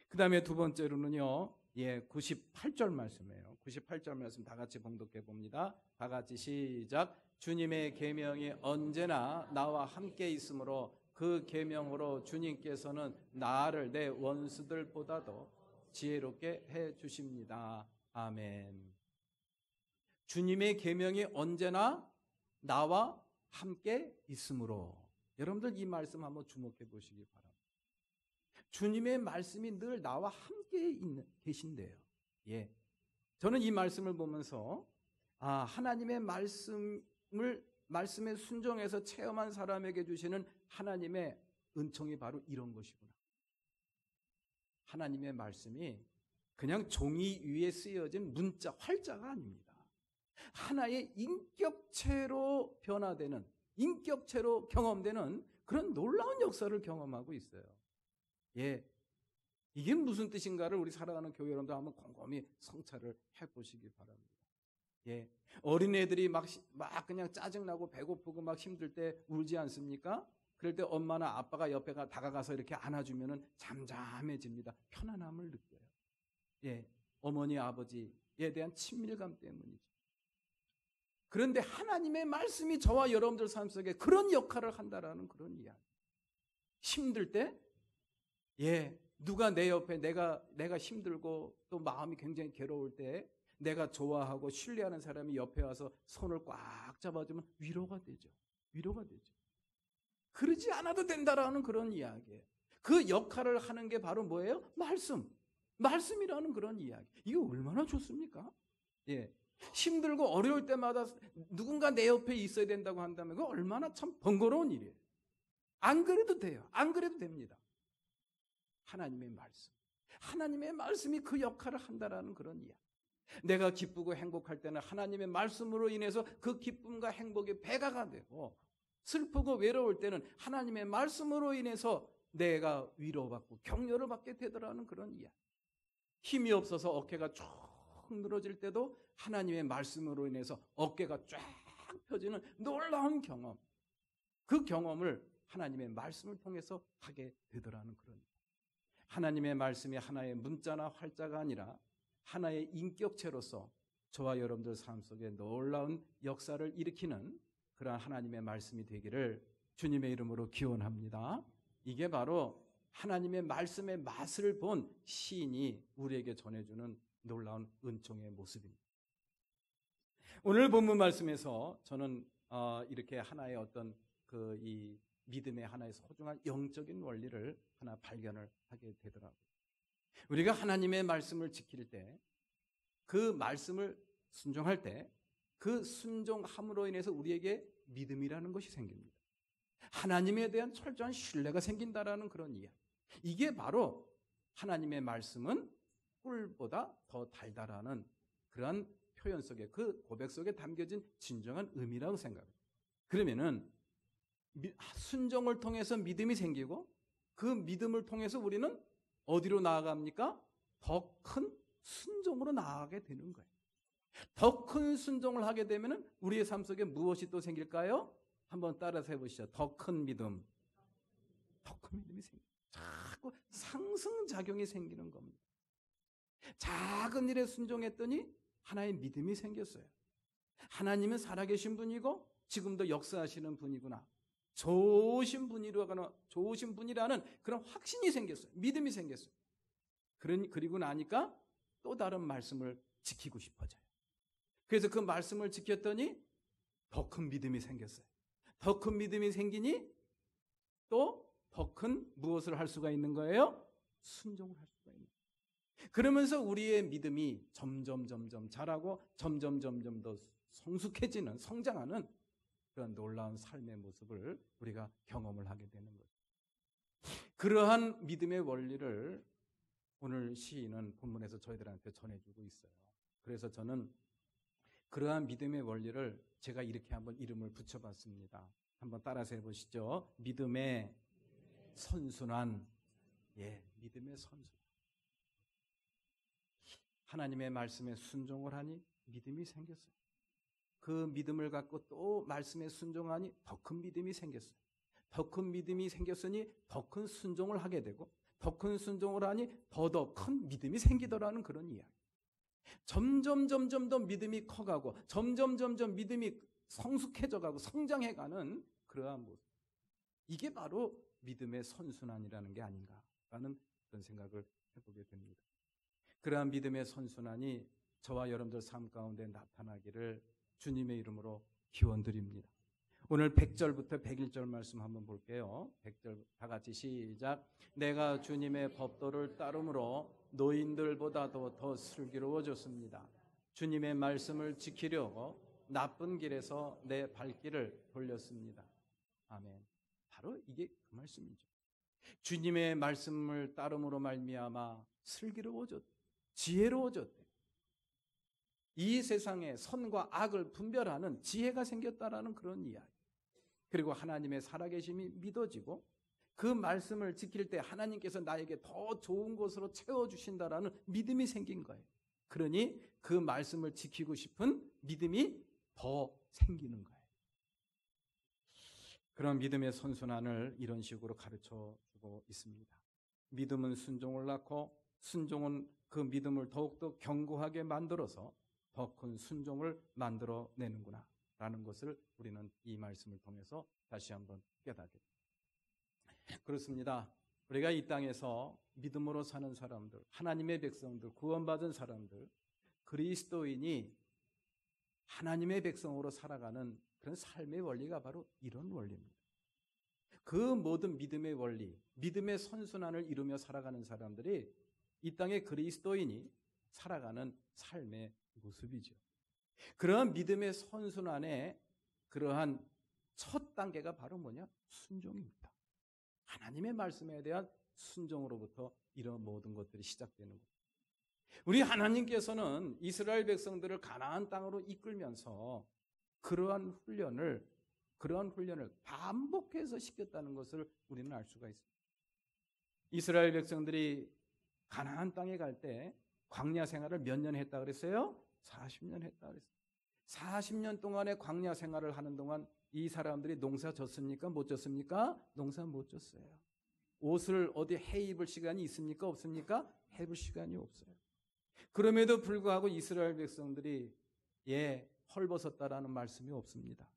그 다음에 두 번째로는요, 98절 말씀이에요. 98절 말씀 다 같이 봉독해 봅니다. 다 같이 시작. 주님의 계명이 언제나 나와 함께 있으므로 그 계명으로 주님께서는 나를 내 원수들보다도 지혜롭게 해 주십니다. 아멘. 주님의 계명이 언제나 나와 함께 있으므로. 여러분들 이 말씀 한번 주목해 보시기 바랍니다. 주님의 말씀이 늘 나와 함께 계신대요. 저는 이 말씀을 보면서 하나님의 말씀에 순종해서 체험한 사람에게 주시는 하나님의 은총이 바로 이런 것이구나. 하나님의 말씀이 그냥 종이 위에 쓰여진 문자, 활자가 아닙니다. 하나의 인격체로 변화되는, 인격체로 경험되는 그런 놀라운 역사를 경험하고 있어요. 이게 무슨 뜻인가를 우리 살아가는 교회 여러분들 한번 곰곰이 성찰을 해보시기 바랍니다. 어린애들이 막 그냥 짜증나고 배고프고 막 힘들 때 울지 않습니까? 그럴 때 엄마나 아빠가 옆에 다가가서 이렇게 안아주면 잠잠해집니다. 편안함을 느껴요. 어머니, 아버지에 대한 친밀감 때문이죠. 그런데 하나님의 말씀이 저와 여러분들 삶 속에 그런 역할을 한다라는 그런 이야기. 힘들 때, 누가 내 옆에 내가 힘들고 또 마음이 굉장히 괴로울 때 내가 좋아하고 신뢰하는 사람이 옆에 와서 손을 꽉 잡아주면 위로가 되죠. 위로가 되죠. 그러지 않아도 된다라는 그런 이야기예요. 그 역할을 하는 게 바로 뭐예요? 말씀이라는 그런 이야기. 이거 얼마나 좋습니까? 힘들고 어려울 때마다 누군가 내 옆에 있어야 된다고 한다면 그거 얼마나 참 번거로운 일이에요. 안 그래도 돼요. 안 그래도 됩니다. 하나님의 말씀. 하나님의 말씀이 그 역할을 한다라는 그런 이야기. 내가 기쁘고 행복할 때는 하나님의 말씀으로 인해서 그 기쁨과 행복이 배가가 되고, 슬프고 외로울 때는 하나님의 말씀으로 인해서 내가 위로받고 격려를 받게 되더라는 그런 이야기. 힘이 없어서 어깨가 쭉 늘어질 때도 하나님의 말씀으로 인해서 어깨가 쫙 펴지는 놀라운 경험. 그 경험을 하나님의 말씀을 통해서 하게 되더라는 그런 이야기. 하나님의 말씀이 하나의 문자나 활자가 아니라 하나의 인격체로서 저와 여러분들 삶 속에 놀라운 역사를 일으키는 그러한 하나님의 말씀이 되기를 주님의 이름으로 기원합니다. 이게 바로 하나님의 말씀의 맛을 본 시인이 우리에게 전해주는 놀라운 은총의 모습입니다. 오늘 본문 말씀에서 저는 이렇게 하나의 어떤 이 믿음의 하나의 소중한 영적인 원리를 하나 발견을 하게 되더라고요. 우리가 하나님의 말씀을 지킬 때, 그 말씀을 순종할 때, 그 순종함으로 인해서 우리에게 믿음이라는 것이 생깁니다. 하나님에 대한 철저한 신뢰가 생긴다라는 그런 이야기. 이게 바로 하나님의 말씀은 꿀보다 더 달달하는 그러한 표현 속에, 그 고백 속에 담겨진 진정한 의미라고 생각합니다. 그러면은 순종을 통해서 믿음이 생기고, 그 믿음을 통해서 우리는 어디로 나아갑니까? 더 큰 순종으로 나아가게 되는 거예요. 더 큰 순종을 하게 되면 우리의 삶 속에 무엇이 또 생길까요? 한번 따라서 해보시죠. 더 큰 믿음. 더 큰 믿음이 생겨요. 자꾸 상승작용이 생기는 겁니다. 작은 일에 순종했더니 하나의 믿음이 생겼어요. 하나님은 살아계신 분이고 지금도 역사하시는 분이구나. 좋으신 분이라는 그런 확신이 생겼어요. 믿음이 생겼어요. 그리고 나니까 또 다른 말씀을 지키고 싶어져요. 그래서 그 말씀을 지켰더니 더 큰 믿음이 생겼어요. 더 큰 믿음이 생기니 또 더 큰 무엇을 할 수가 있는 거예요? 순종을 할 수가 있는 거예요. 그러면서 우리의 믿음이 점점 자라고 점점 더 성숙해지는, 성장하는 그런 놀라운 삶의 모습을 우리가 경험을 하게 되는 거죠. 그러한 믿음의 원리를 오늘 시인은 본문에서 저희들한테 전해주고 있어요. 그래서 저는 그러한 믿음의 원리를 제가 이렇게 한번 이름을 붙여봤습니다. 한번 따라서 해보시죠. 믿음의 선순환. 믿음의 선순환. 하나님의 말씀에 순종을 하니 믿음이 생겼어요. 그 믿음을 갖고 또 말씀에 순종하니 더 큰 믿음이 생겼어요. 더 큰 믿음이 생겼으니 더 큰 순종을 하게 되고, 더 큰 순종을 하니 더 큰 믿음이 생기더라는 그런 이야기. 점점 더 믿음이 커가고, 점점 믿음이 성숙해져가고 성장해가는 그러한 모습. 이게 바로 믿음의 선순환이라는 게 아닌가라는 그런 생각을 해보게 됩니다. 그러한 믿음의 선순환이 저와 여러분들 삶 가운데 나타나기를 주님의 이름으로 기원드립니다. 오늘 100절부터 101절 말씀 한번 볼게요. 100절 다 같이 시작. 내가 주님의 법도를 따름으로 노인들보다도 더 슬기로워졌습니다. 주님의 말씀을 지키려고 나쁜 길에서 내 발길을 돌렸습니다. 아멘. 바로 이게 그 말씀이죠. 주님의 말씀을 따름으로 말미암아 슬기로워졌대. 지혜로워졌대. 이 세상에 선과 악을 분별하는 지혜가 생겼다라는 그런 이야기. 그리고 하나님의 살아계심이 믿어지고, 그 말씀을 지킬 때 하나님께서 나에게 더 좋은 것으로 채워주신다라는 믿음이 생긴 거예요. 그러니 그 말씀을 지키고 싶은 믿음이 더 생기는 거예요. 그런 믿음의 선순환을 이런 식으로 가르쳐주고 있습니다. 믿음은 순종을 낳고, 순종은 그 믿음을 더욱더 견고하게 만들어서 더 큰 순종을 만들어내는구나 라는 것을 우리는 이 말씀을 통해서 다시 한번 깨닫게 됩니다. 그렇습니다. 우리가 이 땅에서 믿음으로 사는 사람들, 하나님의 백성들, 구원받은 사람들, 그리스도인이 하나님의 백성으로 살아가는 그런 삶의 원리가 바로 이런 원리입니다. 그 모든 믿음의 원리, 믿음의 선순환을 이루며 살아가는 사람들이 이 땅의 그리스도인이 살아가는 삶의 모습이죠. 그러한 믿음의 선순환의 그러한 첫 단계가 바로 뭐냐? 순종입니다. 하나님의 말씀에 대한 순종으로부터 이런 모든 것들이 시작되는 거예요. 우리 하나님께서는 이스라엘 백성들을 가나안 땅으로 이끌면서 그러한 훈련을 반복해서 시켰다는 것을 우리는 알 수가 있습니다. 이스라엘 백성들이 가나안 땅에 갈 때 광야 생활을 몇 년 했다 그랬어요? 40년 했다 그랬어요. 40년 동안의 광야 생활을 하는 동안 이 사람들이 농사 졌습니까? 못 졌습니까? 농사 못 졌어요. 옷을 어디 해 입을 시간이 있습니까? 없습니까? 해 입을 시간이 없어요. 그럼에도 불구하고 이스라엘 백성들이 헐벗었다라는 말씀이 없습니다.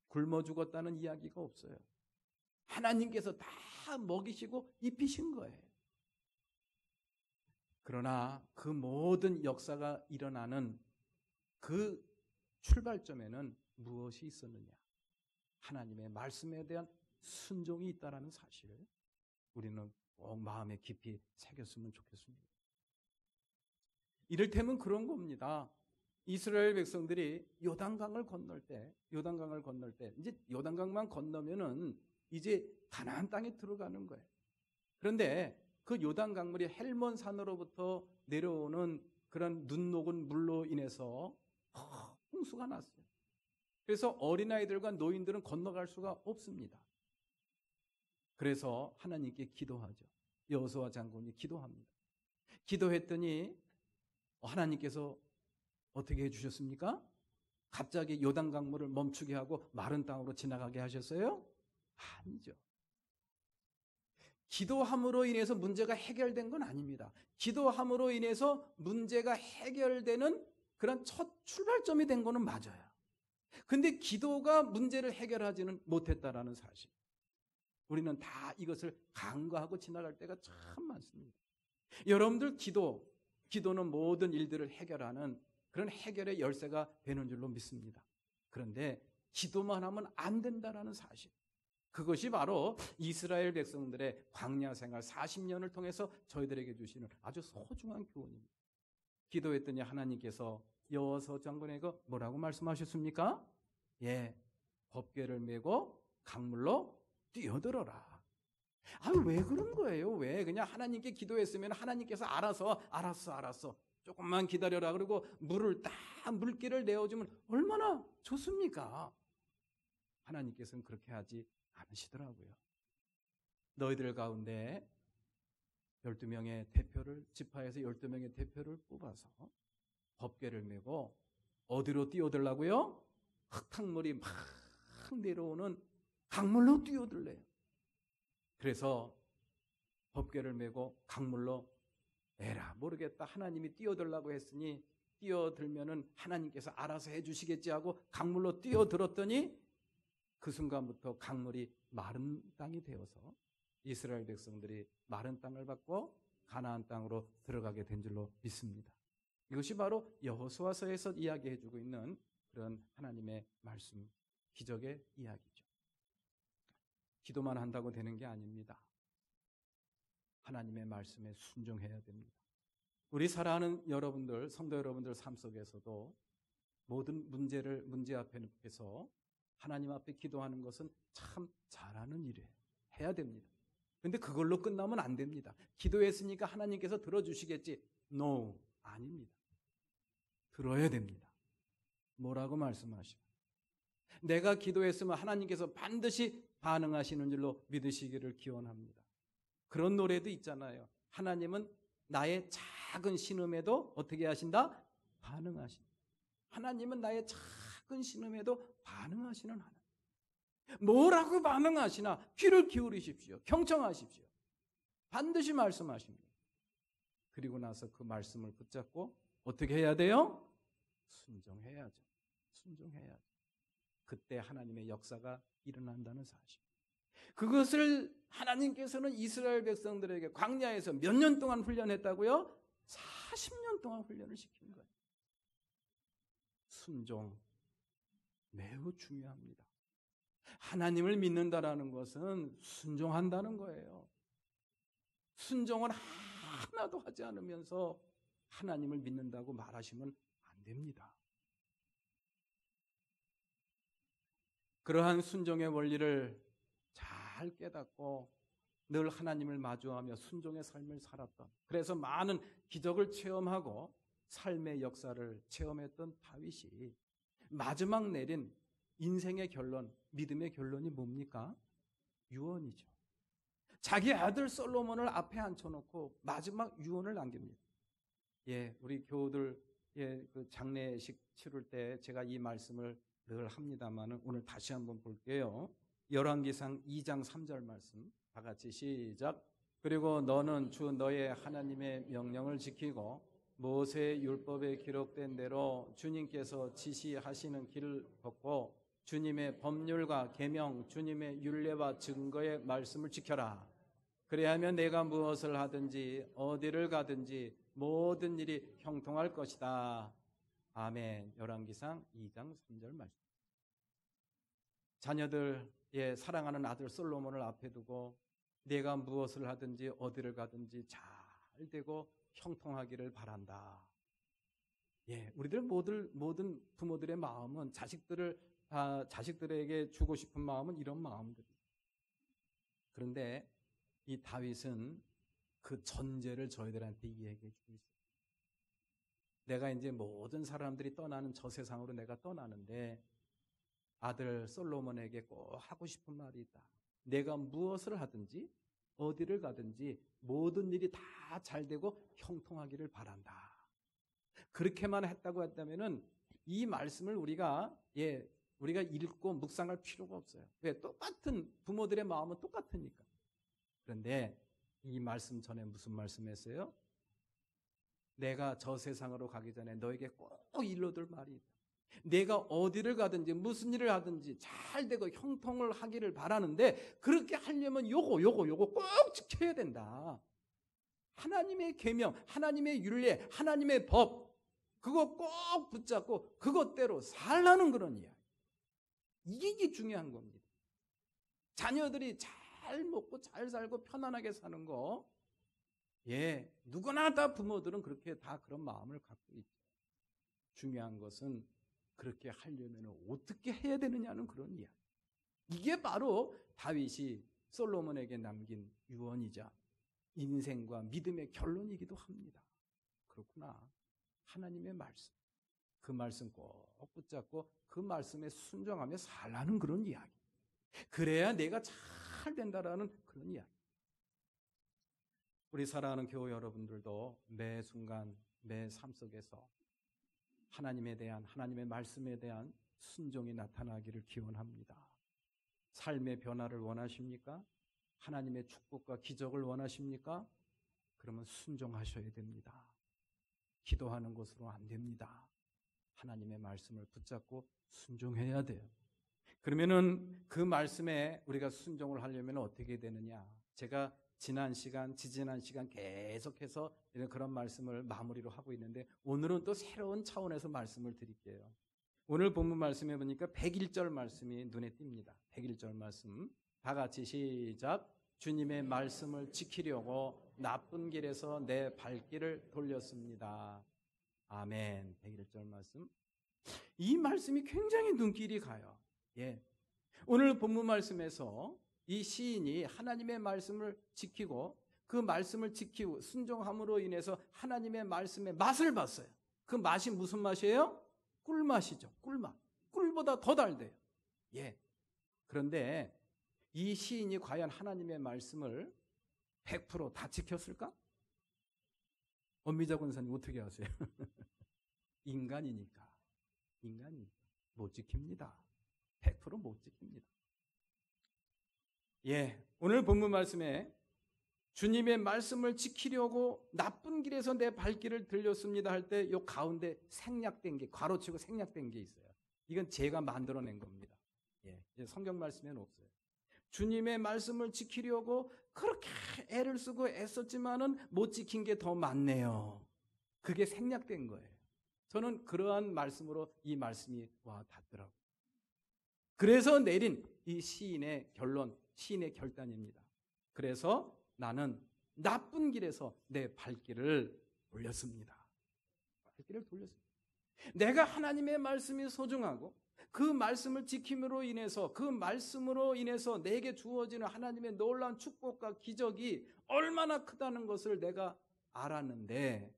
굶어 죽었다는 이야기가 없어요. 하나님께서 다 먹이시고 입히신 거예요. 그러나 그 모든 역사가 일어나는 그 출발점에는 무엇이 있었느냐? 하나님의 말씀에 대한 순종이 있다라는 사실을 우리는 꼭 마음에 깊이 새겼으면 좋겠습니다. 이를테면 그런 겁니다. 이스라엘 백성들이 요단강을 건널 때 이제 요단강만 건너면은 이제 가나안 땅에 들어가는 거예요. 그런데 그 요단강물이 헬몬산으로부터 내려오는 그런 눈 녹은 물로 인해서 홍수가 났어요. 그래서 어린아이들과 노인들은 건너갈 수가 없습니다. 그래서 하나님께 기도하죠. 여호수아 장군이 기도합니다. 기도했더니 하나님께서 어떻게 해주셨습니까? 갑자기 요단 강물을 멈추게 하고 마른 땅으로 지나가게 하셨어요? 아니죠. 기도함으로 인해서 문제가 해결된 건 아닙니다. 기도함으로 인해서 문제가 해결되는 그런 첫 출발점이 된 거는 맞아요. 근데 기도가 문제를 해결하지는 못했다라는 사실. 우리는 다 이것을 간과하고 지나갈 때가 참 많습니다. 여러분들 기도는 모든 일들을 해결하는 그런 해결의 열쇠가 되는 줄로 믿습니다. 그런데 기도만 하면 안 된다라는 사실. 그것이 바로 이스라엘 백성들의 광야 생활 40년을 통해서 저희들에게 주시는 아주 소중한 교훈입니다. 기도했더니 하나님께서 여호수아 장군에게 뭐라고 말씀하셨습니까? 법궤를 메고 강물로 뛰어들어라. 아, 왜 그런 거예요? 왜 그냥 하나님께 기도했으면 하나님께서 알았어. 조금만 기다려라. 그리고 물기를 내어주면 얼마나 좋습니까? 하나님께서는 그렇게 하지 않으시더라고요. 너희들 가운데 12명의 대표를, 지파에서 12명의 대표를 뽑아서 법궤를 메고 어디로 뛰어들라고요? 흙탕물이 막 내려오는 강물로 뛰어들래요. 그래서 법궤를 메고 강물로 에라 모르겠다. 하나님이 뛰어들라고 했으니 뛰어들면은 하나님께서 알아서 해주시겠지 하고 강물로 뛰어들었더니 그 순간부터 강물이 마른 땅이 되어서 이스라엘 백성들이 마른 땅을 받고 가나안 땅으로 들어가게 된 줄로 믿습니다. 이것이 바로 여호수아서에서 이야기해주고 있는 그런 하나님의 말씀, 기적의 이야기죠. 기도만 한다고 되는 게 아닙니다. 하나님의 말씀에 순종해야 됩니다. 우리 사랑하는 여러분들, 성도 여러분들 삶 속에서도 모든 문제 앞에서 하나님 앞에 기도하는 것은 참 잘하는 일이에요. 해야 됩니다. 그런데 그걸로 끝나면 안 됩니다. 기도했으니까 하나님께서 들어주시겠지. No, 아닙니다. 들어야 됩니다. 뭐라고 말씀하시고 내가 기도했으면 하나님께서 반드시 반응하시는 줄로 믿으시기를 기원합니다. 그런 노래도 있잖아요. 하나님은 나의 작은 신음에도 어떻게 하신다? 반응하신다. 하나님은 나의 작은 신음에도 반응하시는 하나님. 뭐라고 반응하시나 귀를 기울이십시오. 경청하십시오. 반드시 말씀하십니다. 그리고 나서 그 말씀을 붙잡고 어떻게 해야 돼요? 순종해야죠. 순종해야죠. 그때 하나님의 역사가 일어난다는 사실. 그것을 하나님께서는 이스라엘 백성들에게 광야에서 몇 년 동안 훈련했다고요? 40년 동안 훈련을 시킨 거예요. 순종 매우 중요합니다. 하나님을 믿는다라는 것은 순종한다는 거예요. 순종을 하나도 하지 않으면서 하나님을 믿는다고 말하시면 안 됩니다. 그러한 순종의 원리를 잘 깨닫고 늘 하나님을 마주하며 순종의 삶을 살았던, 그래서 많은 기적을 체험하고 삶의 역사를 체험했던 다윗이 마지막 내린 인생의 결론, 믿음의 결론이 뭡니까? 유언이죠. 자기 아들 솔로몬을 앞에 앉혀놓고 마지막 유언을 남깁니다. 예, 우리 교우들 그 장례식 치를 때 제가 이 말씀을 늘 합니다만 오늘 다시 한번 볼게요. 열왕기상 2장 3절 말씀 다 같이 시작. 그리고 너는 주 너의 하나님의 명령을 지키고 모세의 율법에 기록된 대로 주님께서 지시하시는 길을 걷고 주님의 법률과 계명, 주님의 율례와 증거의 말씀을 지켜라. 그래야면 내가 무엇을 하든지 어디를 가든지 모든 일이 형통할 것이다. 아멘. 열왕기상 2장 3절 말씀. 자녀들의 사랑하는 아들 솔로몬을 앞에 두고 내가 무엇을 하든지 어디를 가든지 잘 되고 형통하기를 바란다. 예, 우리들 모든 부모들의 마음은 자식들에게 주고 싶은 마음은 이런 마음들이에요. 그런데 이 다윗은 그 전제를 저희들한테 이야기해 주고 있어요. 내가 이제 모든 사람들이 떠나는 저 세상으로 내가 떠나는데 아들 솔로몬에게 꼭 하고 싶은 말이 있다. 내가 무엇을 하든지 어디를 가든지 모든 일이 다 잘 되고 형통하기를 바란다. 그렇게만 했다고 했다면은 이 말씀을 우리가 읽고 묵상할 필요가 없어요. 왜? 똑같은 부모들의 마음은 똑같으니까. 그런데 이 말씀 전에 무슨 말씀했어요? 내가 저 세상으로 가기 전에 너에게 꼭 일러둘 말이 있다. 내가 어디를 가든지 무슨 일을 하든지 잘 되고 형통을 하기를 바라는데 그렇게 하려면 요거 꼭 지켜야 된다. 하나님의 계명, 하나님의 율례, 하나님의 법 그거 꼭 붙잡고 그것대로 살라는 그런 이야기. 이게 중요한 겁니다. 자녀들이 잘 먹고 잘 살고 편안하게 사는 거, 예, 누구나 다 부모들은 그렇게 다 그런 마음을 갖고 있죠. 중요한 것은 그렇게 하려면 어떻게 해야 되느냐는 그런 이야기. 이게 바로 다윗이 솔로몬에게 남긴 유언이자 인생과 믿음의 결론이기도 합니다. 그렇구나. 하나님의 말씀, 그 말씀 꼭 붙잡고 그 말씀에 순종하며 살라는 그런 이야기. 그래야 내가 잘 된다라는 그런 이야기. 우리 사랑하는 교회 여러분들도 매 순간 매 삶 속에서 하나님의 말씀에 대한 순종이 나타나기를 기원합니다. 삶의 변화를 원하십니까? 하나님의 축복과 기적을 원하십니까? 그러면 순종하셔야 됩니다. 기도하는 것으로 안 됩니다. 하나님의 말씀을 붙잡고 순종해야 돼요. 그러면은 그 말씀에 우리가 순종을 하려면 어떻게 되느냐? 제가 지지난 시간 계속해서 그런 말씀을 마무리로 하고 있는데 오늘은 또 새로운 차원에서 말씀을 드릴게요. 오늘 본문 말씀해 보니까 101절 말씀이 눈에 띕니다. 101절 말씀 다 같이 시작. 주님의 말씀을 지키려고 나쁜 길에서 내 발길을 돌렸습니다. 아멘. 101절 말씀. 이 말씀이 굉장히 눈길이 가요. 예. 오늘 본문 말씀에서 이 시인이 하나님의 말씀을 지키고 그 말씀을 지키고 순종함으로 인해서 하나님의 말씀의 맛을 봤어요. 그 맛이 무슨 맛이에요? 꿀맛이죠. 꿀맛. 꿀보다 더 달대요. 예. 그런데 이 시인이 과연 하나님의 말씀을 100% 다 지켰을까? 엄미자 권사님 어떻게 아세요? 인간이니까 못 지킵니다. 100% 못 지킵니다. 예, 오늘 본문 말씀에 주님의 말씀을 지키려고 나쁜 길에서 내 발길을 들렸습니다 할 때 이 가운데 생략된 게, 괄호치고 생략된 게 있어요. 이건 제가 만들어낸 겁니다. 예, 성경 말씀에는 없어요. 주님의 말씀을 지키려고 그렇게 애를 쓰고 애썼지만은 못 지킨 게 더 많네요. 그게 생략된 거예요. 저는 그러한 말씀으로 이 말씀이 와 닿더라고요. 그래서 내린 이 시인의 결론, 시인의 결단입니다. 그래서 나는 나쁜 길에서 내 발길을 돌렸습니다. 발길을 돌렸습니다. 내가 하나님의 말씀이 소중하고 그 말씀을 지킴으로 인해서 그 말씀으로 인해서 내게 주어지는 하나님의 놀라운 축복과 기적이 얼마나 크다는 것을 내가 알았는데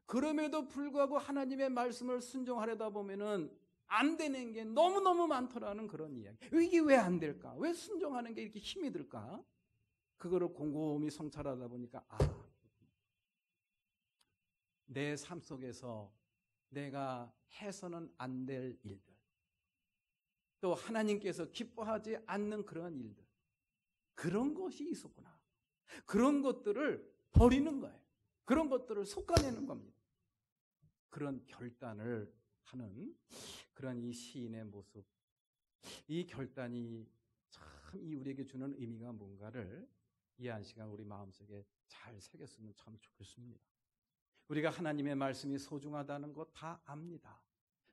그럼에도 불구하고 하나님의 말씀을 순종하려다 보면은 안 되는 게 너무너무 많더라는 그런 이야기. 이게 왜 안 될까? 왜 순종하는 게 이렇게 힘이 들까? 그거를 곰곰이 성찰하다 보니까 내 삶 속에서 내가 해서는 안 될 일들, 또 하나님께서 기뻐하지 않는 그런 일들, 그런 것이 있었구나. 그런 것들을 버리는 거예요. 그런 것들을 솎아내는 겁니다. 그런 결단을 하는 그런 이 시인의 모습, 이 결단이 참 이 우리에게 주는 의미가 뭔가를 이 한 시간 우리 마음속에 잘 새겼으면 참 좋겠습니다. 우리가 하나님의 말씀이 소중하다는 것 다 압니다.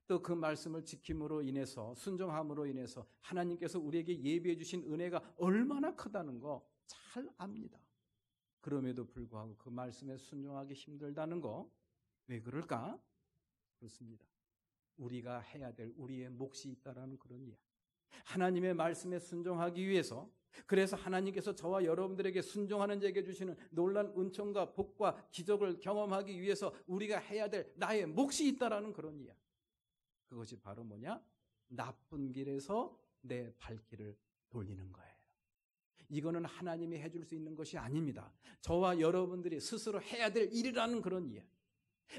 또 그 말씀을 지킴으로 인해서, 순종함으로 인해서 하나님께서 우리에게 예비해 주신 은혜가 얼마나 크다는 거 잘 압니다. 그럼에도 불구하고 그 말씀에 순종하기 힘들다는 거, 왜 그럴까? 그렇습니다. 우리가 해야 될 우리의 몫이 있다라는 그런 이야기. 하나님의 말씀에 순종하기 위해서, 그래서 하나님께서 저와 여러분들에게 순종하는 자에게 주시는 놀라운 은총과 복과 기적을 경험하기 위해서 우리가 해야 될 나의 몫이 있다라는 그런 이야기. 그것이 바로 뭐냐? 나쁜 길에서 내 발길을 돌리는 거예요. 이거는 하나님이 해줄 수 있는 것이 아닙니다. 저와 여러분들이 스스로 해야 될 일이라는 그런 이야기.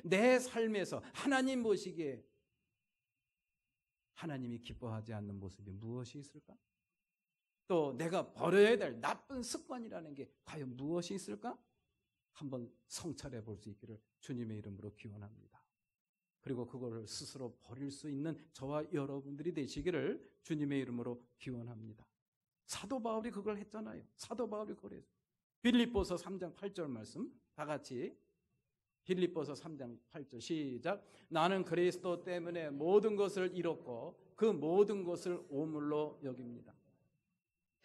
내 삶에서 하나님 보시기에 하나님이 기뻐하지 않는 모습이 무엇이 있을까? 또 내가 버려야 될 나쁜 습관이라는 게 과연 무엇이 있을까? 한번 성찰해 볼 수 있기를 주님의 이름으로 기원합니다. 그리고 그거를 스스로 버릴 수 있는 저와 여러분들이 되시기를 주님의 이름으로 기원합니다. 사도 바울이 그걸 했잖아요. 사도 바울이 그걸 했어요. 빌립보서 3장 8절 말씀 다 같이, 빌립보서 3장 8절 시작. 나는 그리스도 때문에 모든 것을 잃었고 그 모든 것을 오물로 여깁니다.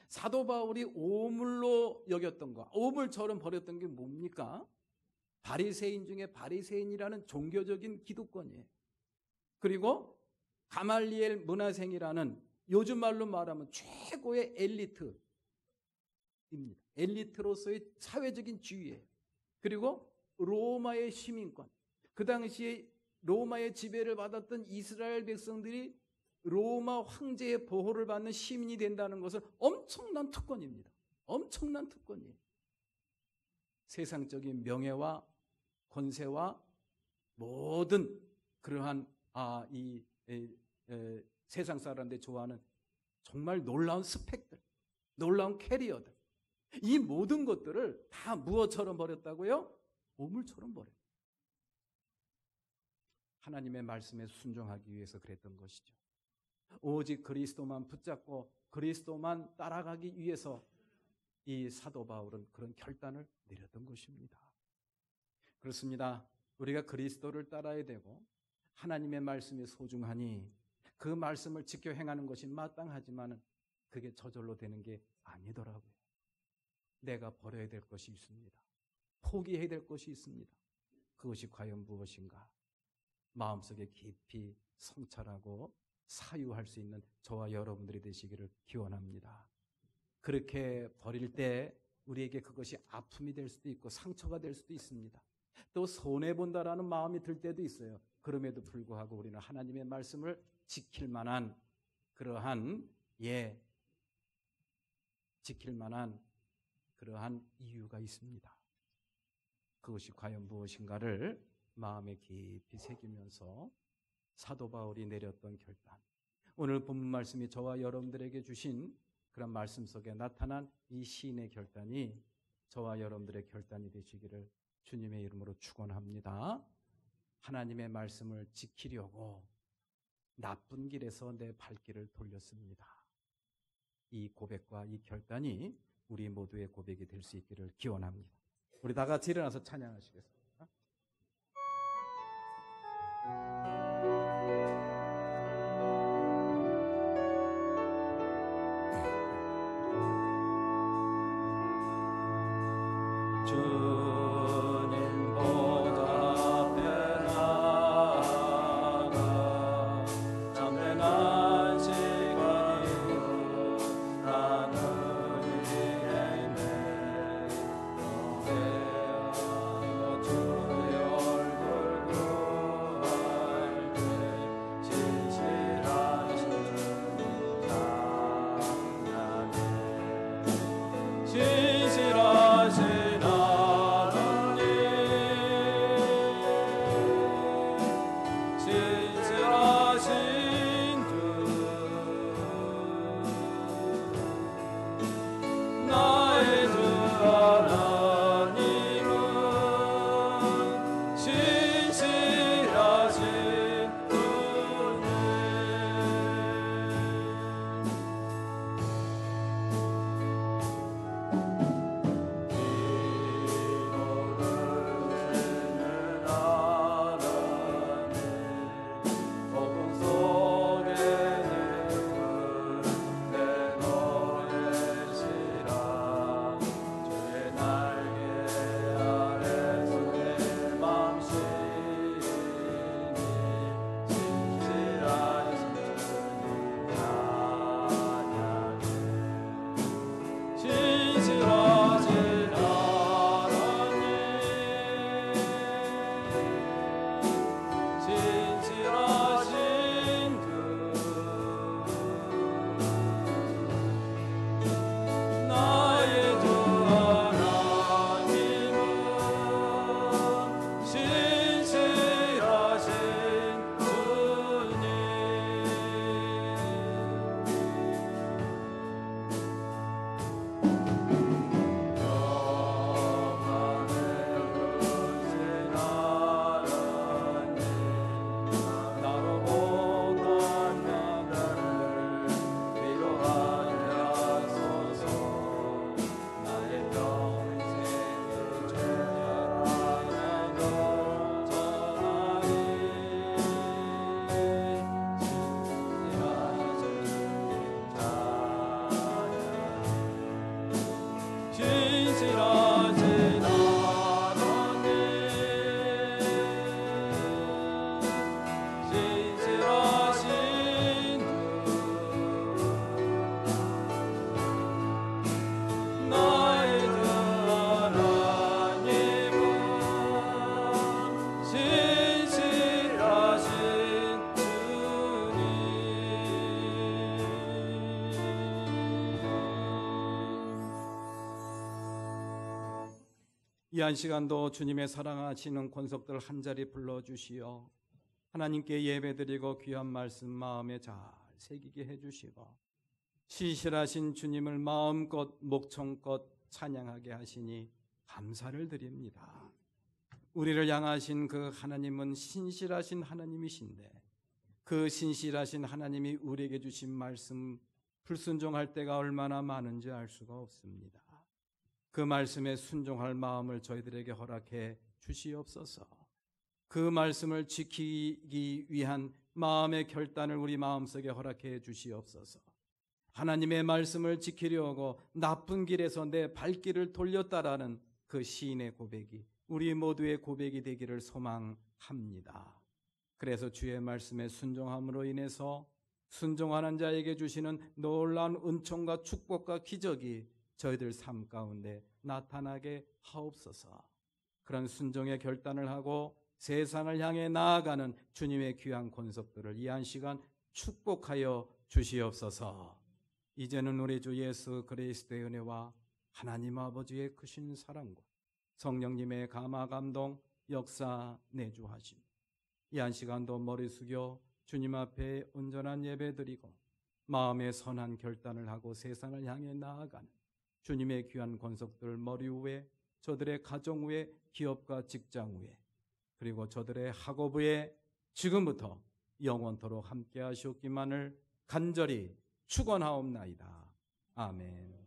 사도 바울이 오물로 여겼던 거, 오물처럼 버렸던 게 뭡니까? 바리새인 중에 바리새인이라는 종교적인 기득권이에요. 그리고 가말리엘 문화생이라는 요즘 말로 말하면 최고의 엘리트, 엘리트로서의 사회적인 지위예요. 그리고 로마의 시민권, 그 당시에 로마의 지배를 받았던 이스라엘 백성들이 로마 황제의 보호를 받는 시민이 된다는 것은 엄청난 특권입니다. 엄청난 특권이에요. 세상적인 명예와 권세와 모든 그러한 세상 사람들이 좋아하는 정말 놀라운 스펙들, 놀라운 캐리어들, 이 모든 것들을 다 무엇처럼 버렸다고요? 보물처럼 버렸어요. 하나님의 말씀에 순종하기 위해서 그랬던 것이죠. 오직 그리스도만 붙잡고 그리스도만 따라가기 위해서 이 사도 바울은 그런 결단을 내렸던 것입니다. 그렇습니다. 우리가 그리스도를 따라야 되고 하나님의 말씀이 소중하니 그 말씀을 지켜 행하는 것이 마땅하지만 그게 저절로 되는 게 아니더라고요. 내가 버려야 될 것이 있습니다. 포기해야 될 것이 있습니다. 그것이 과연 무엇인가? 마음속에 깊이 성찰하고 사유할 수 있는 저와 여러분들이 되시기를 기원합니다. 그렇게 버릴 때 우리에게 그것이 아픔이 될 수도 있고 상처가 될 수도 있습니다. 또 손해본다라는 마음이 들 때도 있어요. 그럼에도 불구하고 우리는 하나님의 말씀을 지킬 만한 그러한 이유가 있습니다. 그것이 과연 무엇인가를 마음에 깊이 새기면서 사도 바울이 내렸던 결단, 오늘 본문 말씀이 저와 여러분들에게 주신 그런 말씀 속에 나타난 이 시인의 결단이 저와 여러분들의 결단이 되시기를 주님의 이름으로 축원합니다. 하나님의 말씀을 지키려고 나쁜 길에서 내 발길을 돌렸습니다. 이 고백과 이 결단이 우리 모두의 고백이 될 수 있기를 기원합니다. 우리 다 같이 일어나서 찬양하시겠습니다. 주님 보좌 앞에 나아가 참된 시간이 나는 이름에 노래하며 주 한 시간도 주님의 사랑하시는 권속들 한자리 불러주시어 하나님께 예배드리고 귀한 말씀 마음에 잘 새기게 해주시고 시실하신 주님을 마음껏 목청껏 찬양하게 하시니 감사를 드립니다. 우리를 향하신 그 하나님은 신실하신 하나님이신데 그 신실하신 하나님이 우리에게 주신 말씀 불순종할 때가 얼마나 많은지 알 수가 없습니다. 그 말씀에 순종할 마음을 저희들에게 허락해 주시옵소서. 그 말씀을 지키기 위한 마음의 결단을 우리 마음속에 허락해 주시옵소서. 하나님의 말씀을 지키려고 나쁜 길에서 내 발길을 돌렸다라는 그 시인의 고백이 우리 모두의 고백이 되기를 소망합니다. 그래서 주의 말씀에 순종함으로 인해서 순종하는 자에게 주시는 놀라운 은총과 축복과 기적이 저희들 삶 가운데 나타나게 하옵소서. 그런 순종의 결단을 하고 세상을 향해 나아가는 주님의 귀한 권속들을 이 한 시간 축복하여 주시옵소서. 이제는 우리 주 예수 그리스도의 은혜와 하나님 아버지의 크신 사랑과 성령님의 감화 감동 역사 내주하심, 이 한 시간도 머리 숙여 주님 앞에 온전한 예배드리고 마음의 선한 결단을 하고 세상을 향해 나아가는 주님의 귀한 권속들 머리 위에, 저들의 가정 위에, 기업과 직장 위에, 그리고 저들의 학업 위에 지금부터 영원토록 함께 하시옵기만을 간절히 축원하옵나이다. 아멘.